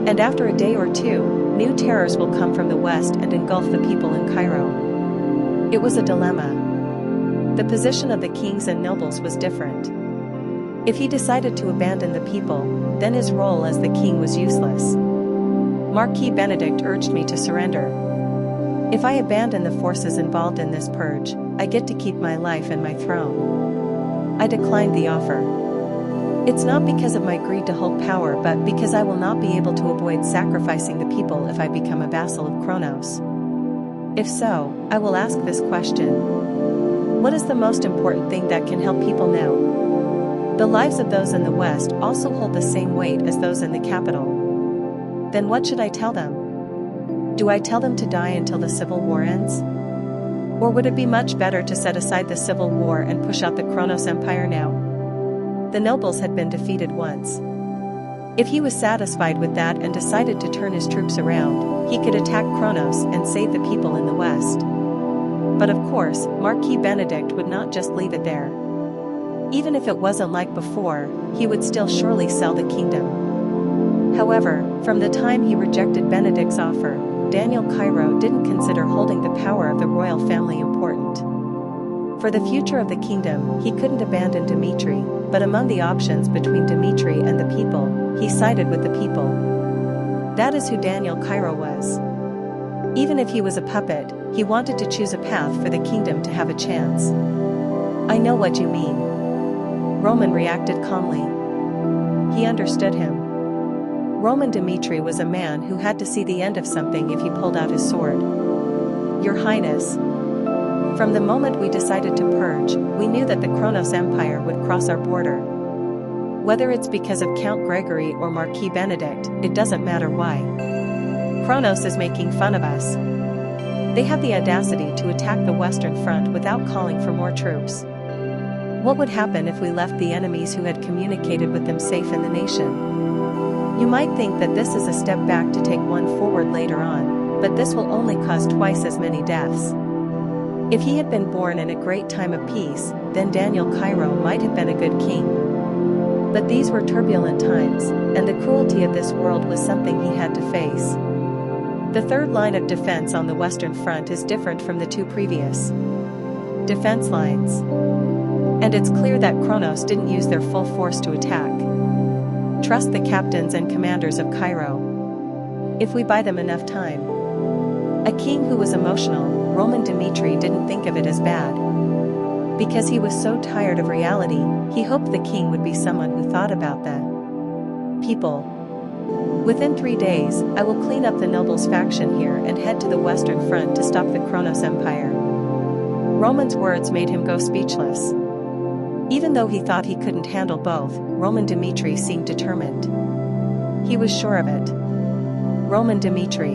And after a day or two, new terrors will come from the west and engulf the people in Cairo. It was a dilemma. The position of the kings and nobles was different. If he decided to abandon the people, then his role as the king was useless. Marquis Benedict urged me to surrender. If I abandon the forces involved in this purge, I get to keep my life and my throne. I declined the offer. It's not because of my greed to hold power, but because I will not be able to avoid sacrificing the people if I become a vassal of Kronos. If so, I will ask this question. What is the most important thing that can help people now? The lives of those in the West also hold the same weight as those in the capital. Then what should I tell them? Do I tell them to die until the civil war ends? Or would it be much better to set aside the civil war and push out the Kronos Empire now? The nobles had been defeated once. If he was satisfied with that and decided to turn his troops around, he could attack Kronos and save the people in the West. But of course, Marquis Benedict would not just leave it there. Even if it wasn't like before, he would still surely sell the kingdom. However, from the time he rejected Benedict's offer, Daniel Cairo didn't consider holding the power of the royal family important. For the future of the kingdom, he couldn't abandon Dimitri, but among the options between Dimitri and the people, he sided with the people. That is who Daniel Cairo was. Even if he was a puppet, he wanted to choose a path for the kingdom to have a chance. I know what you mean. Roman reacted calmly. He understood him. Roman Dimitri was a man who had to see the end of something if he pulled out his sword. Your Highness. From the moment we decided to purge, we knew that the Kronos Empire would cross our border. Whether it's because of Count Gregory or Marquis Benedict, it doesn't matter why. Kronos is making fun of us. They have the audacity to attack the Western Front without calling for more troops. What would happen if we left the enemies who had communicated with them safe in the nation? You might think that this is a step back to take one forward later on, but this will only cause twice as many deaths. If he had been born in a great time of peace, then Daniel Cairo might have been a good king. But these were turbulent times, and the cruelty of this world was something he had to face. The third line of defense on the Western Front is different from the two previous defense lines. And it's clear that Kronos didn't use their full force to attack. Trust the captains and commanders of Cairo. If we buy them enough time. A king who was emotional, Roman Dmitri didn't think of it as bad. Because he was so tired of reality, he hoped the king would be someone who thought about the people. Within 3 days, I will clean up the nobles' faction here and head to the Western Front to stop the Kronos Empire. Roman's words made him go speechless. Even though he thought he couldn't handle both, Roman Dmitri seemed determined. He was sure of it. Roman Dmitri.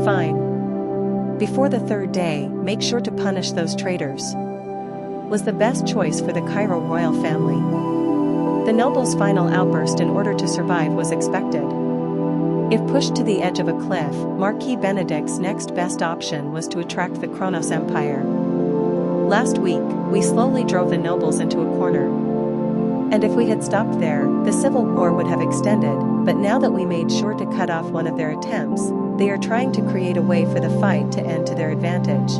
Fine. Before the third day, make sure to punish those traitors. Was the best choice for the Cairo royal family. The nobles' final outburst in order to survive was expected. If pushed to the edge of a cliff, Marquis Benedict's next best option was to attract the Kronos Empire. Last week, we slowly drove the nobles into a corner. And if we had stopped there, the civil war would have extended, but now that we made sure to cut off one of their attempts, they are trying to create a way for the fight to end to their advantage.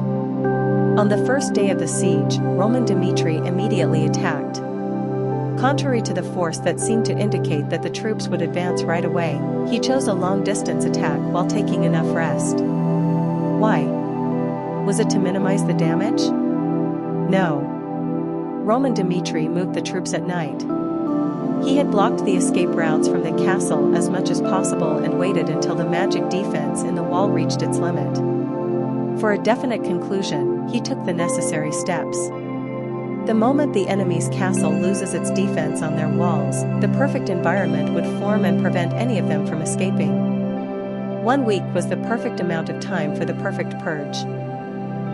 On the first day of the siege, Roman Dmitri immediately attacked. Contrary to the force that seemed to indicate that the troops would advance right away, he chose a long-distance attack while taking enough rest. Why? Was it to minimize the damage? No. Roman Dmitri moved the troops at night. He had blocked the escape routes from the castle as much as possible and waited until the magic defense in the wall reached its limit. For a definite conclusion, he took the necessary steps. The moment the enemy's castle loses its defense on their walls, the perfect environment would form and prevent any of them from escaping. 1 week was the perfect amount of time for the perfect purge.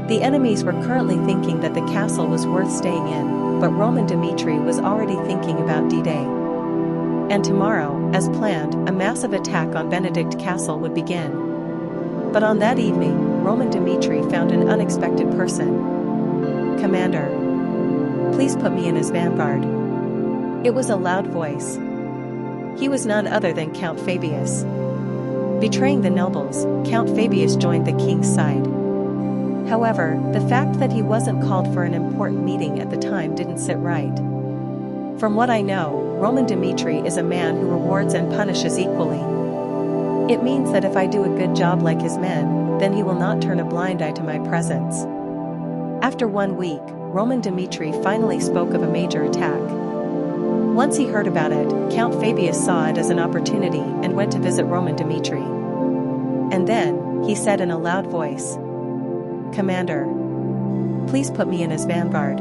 The enemies were currently thinking that the castle was worth staying in, but Roman Dmitri was already thinking about D-Day. And tomorrow, as planned, a massive attack on Benedict Castle would begin. But on that evening, Roman Dmitri found an unexpected person. Commander. Please put me in as vanguard. It was a loud voice. He was none other than Count Fabius. Betraying the nobles, Count Fabius joined the king's side. However, the fact that he wasn't called for an important meeting at the time didn't sit right. From what I know, Roman Dmitri is a man who rewards and punishes equally. It means that if I do a good job like his men, then he will not turn a blind eye to my presence. After 1 week, Roman Dmitri finally spoke of a major attack. Once he heard about it, Count Fabius saw it as an opportunity and went to visit Roman Dmitri. And then, he said in a loud voice, Commander. Please put me in as vanguard.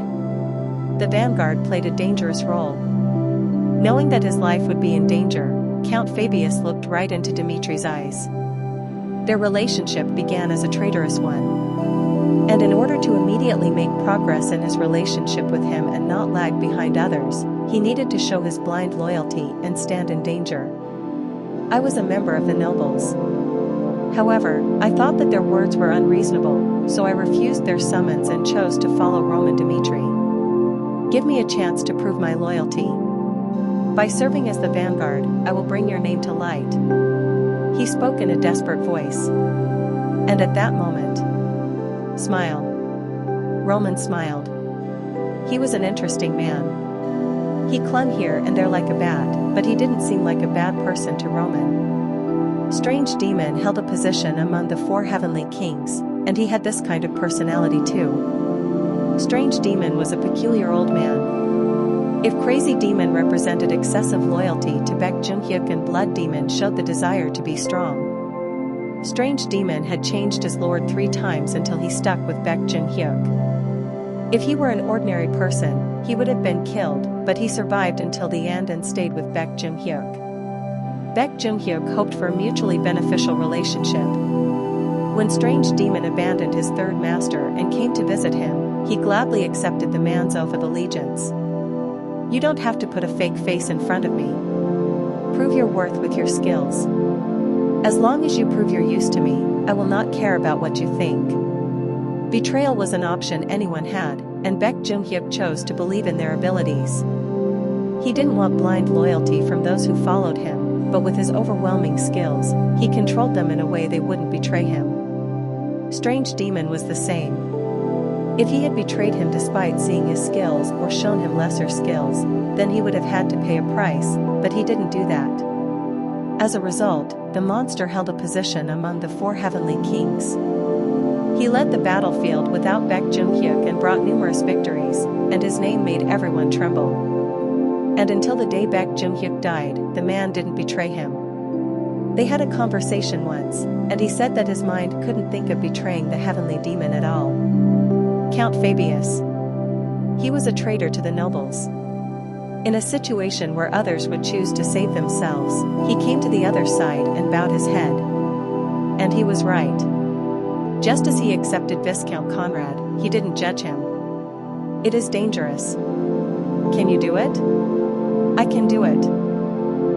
The vanguard played a dangerous role. Knowing that his life would be in danger, Count Fabius looked right into Dmitri's eyes. Their relationship began as a traitorous one. And in order to immediately make progress in his relationship with him and not lag behind others, he needed to show his blind loyalty and stand in danger. I was a member of the nobles. However, I thought that their words were unreasonable, so I refused their summons and chose to follow Roman Dmitri. Give me a chance to prove my loyalty. By serving as the vanguard, I will bring your name to light. He spoke in a desperate voice. And at that moment, smile. Roman smiled. He was an interesting man. He clung here and there like a bat, but he didn't seem like a bad person to Roman. Strange Demon held a position among the 4 heavenly kings, and he had this kind of personality too. Strange Demon was a peculiar old man. If Crazy Demon represented excessive loyalty to Baek Junhyuk and Blood Demon showed the desire to be strong. Strange Demon had changed his lord 3 times until he stuck with Baek Jun-hyuk. If he were an ordinary person, he would have been killed, but he survived until the end and stayed with Baek Jun-hyuk. Baek Jun-hyuk hoped for a mutually beneficial relationship. When Strange Demon abandoned his third master and came to visit him, he gladly accepted the man's oath of allegiance. "You don't have to put a fake face in front of me. Prove your worth with your skills. As long as you prove your use to me, I will not care about what you think." Betrayal was an option anyone had, and Baek Jun-hyuk chose to believe in their abilities. He didn't want blind loyalty from those who followed him, but with his overwhelming skills, he controlled them in a way they wouldn't betray him. Strange Demon was the same. If he had betrayed him despite seeing his skills or shown him lesser skills, then he would have had to pay a price, but he didn't do that. As a result, the monster held a position among the 4 heavenly kings. He led the battlefield without Baek Jun-hyuk and brought numerous victories, and his name made everyone tremble. And until the day Baek Jun-hyuk died, the man didn't betray him. They had a conversation once, and he said that his mind couldn't think of betraying the heavenly demon at all. Count Fabius. He was a traitor to the nobles. In a situation where others would choose to save themselves, he came to the other side and bowed his head. And he was right. Just as he accepted Viscount Conrad, he didn't judge him. "It is dangerous. Can you do it?" "I can do it.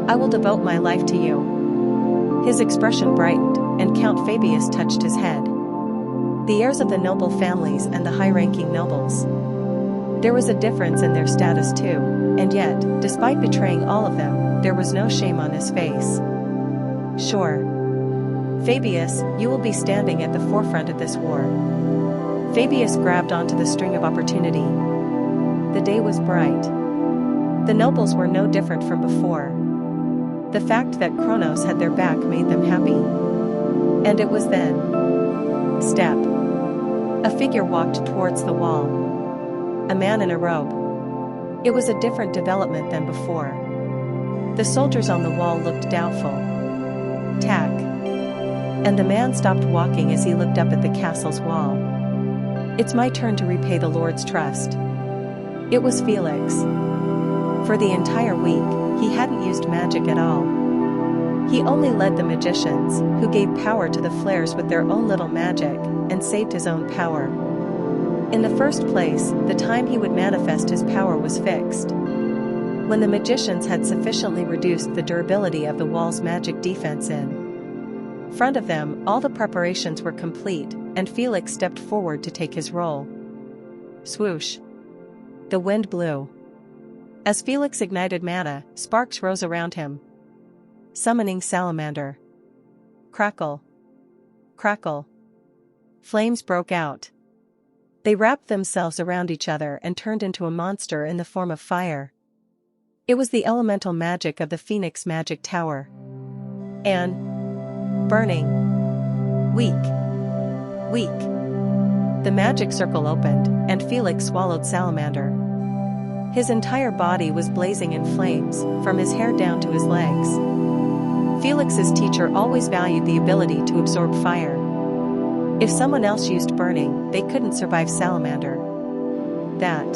I will devote my life to you." His expression brightened, and Count Fabius touched his head. The heirs of the noble families and the high-ranking nobles. There was a difference in their status too, and yet, despite betraying all of them, there was no shame on his face. "Sure. Fabius, you will be standing at the forefront of this war." Fabius grabbed onto the string of opportunity. The day was bright. The nobles were no different from before. The fact that Kronos had their back made them happy. And it was then. Step. A figure walked towards the wall. A man in a robe. It was a different development than before. The soldiers on the wall looked doubtful. Tack. And the man stopped walking as he looked up at the castle's wall. "It's my turn to repay the Lord's trust." It was Felix. For the entire week, he hadn't used magic at all. He only led the magicians, who gave power to the flares with their own little magic, and saved his own power. In the first place, the time he would manifest his power was fixed. When the magicians had sufficiently reduced the durability of the wall's magic defense in front of them, all the preparations were complete, and Felix stepped forward to take his role. Swoosh. The wind blew. As Felix ignited mana, sparks rose around him. Summoning salamander. Crackle. Crackle. Flames broke out. They wrapped themselves around each other and turned into a monster in the form of fire. It was the elemental magic of the Phoenix Magic Tower. And burning. Weak. Weak. The magic circle opened, and Felix swallowed salamander. His entire body was blazing in flames, from his hair down to his legs. Felix's teacher always valued the ability to absorb fire. If someone else used burning, they couldn't survive salamander. That.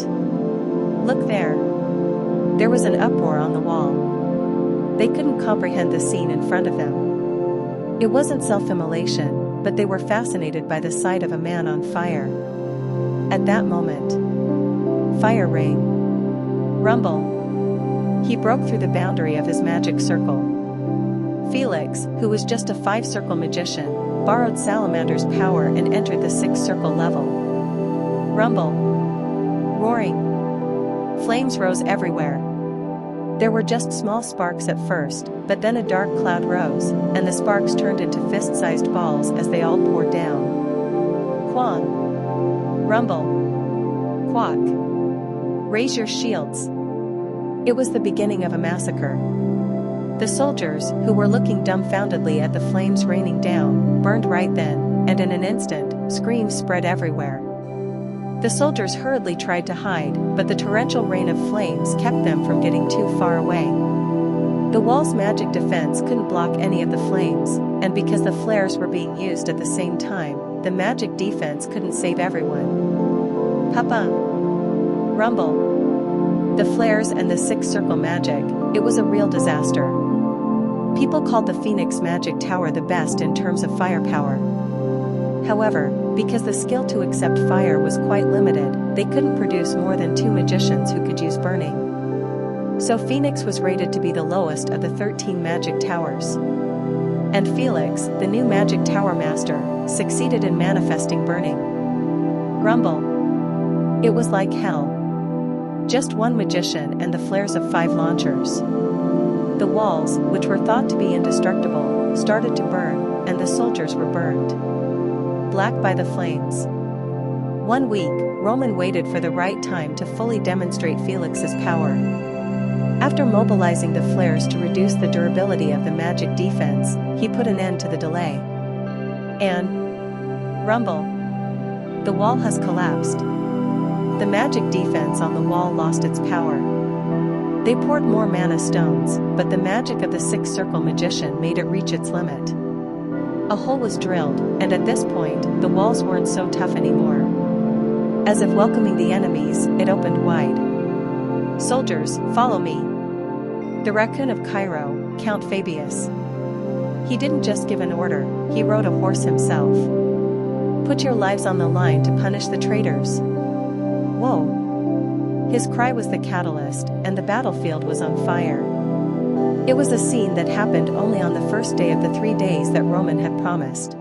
Look there. There was an uproar on the wall. They couldn't comprehend the scene in front of them. It wasn't self-immolation, but they were fascinated by the sight of a man on fire. At that moment, fire rang. Rumble. He broke through the boundary of his magic circle. Felix, who was just a 5-circle magician, borrowed Salamander's power and entered the 6-circle level. Rumble. Roaring. Flames rose everywhere. There were just small sparks at first, but then a dark cloud rose, and the sparks turned into fist-sized balls as they all poured down. Quang. Rumble. Quack. Raise your shields. It was the beginning of a massacre. The soldiers, who were looking dumbfoundedly at the flames raining down, burned right then, and in an instant, screams spread everywhere. The soldiers hurriedly tried to hide, but the torrential rain of flames kept them from getting too far away. The wall's magic defense couldn't block any of the flames, and because the flares were being used at the same time, the magic defense couldn't save everyone. Papa! Rumble! The flares and the six-circle magic, it was a real disaster. People called the Phoenix Magic Tower the best in terms of firepower. However, because the skill to accept fire was quite limited, they couldn't produce more than 2 magicians who could use burning. So Phoenix was rated to be the lowest of the 13 magic towers. And Felix, the new magic tower master, succeeded in manifesting burning. Rumble. It was like hell. Just one magician and the flares of 5 launchers. The walls, which were thought to be indestructible, started to burn, and the soldiers were burned black by the flames. 1 week, Roman waited for the right time to fully demonstrate Felix's power. After mobilizing the flares to reduce the durability of the magic defense, he put an end to the delay. And rumble! The wall has collapsed. The magic defense on the wall lost its power. They poured more mana stones, but the magic of the six-circle magician made it reach its limit. A hole was drilled, and at this point, the walls weren't so tough anymore. As if welcoming the enemies, it opened wide. Soldiers, follow me. The raccoon of Cairo, Count Fabius. He didn't just give an order, he rode a horse himself. Put your lives on the line to punish the traitors. Whoa! His cry was the catalyst, and the battlefield was on fire. It was a scene that happened only on the first day of the 3 days that Roman had promised.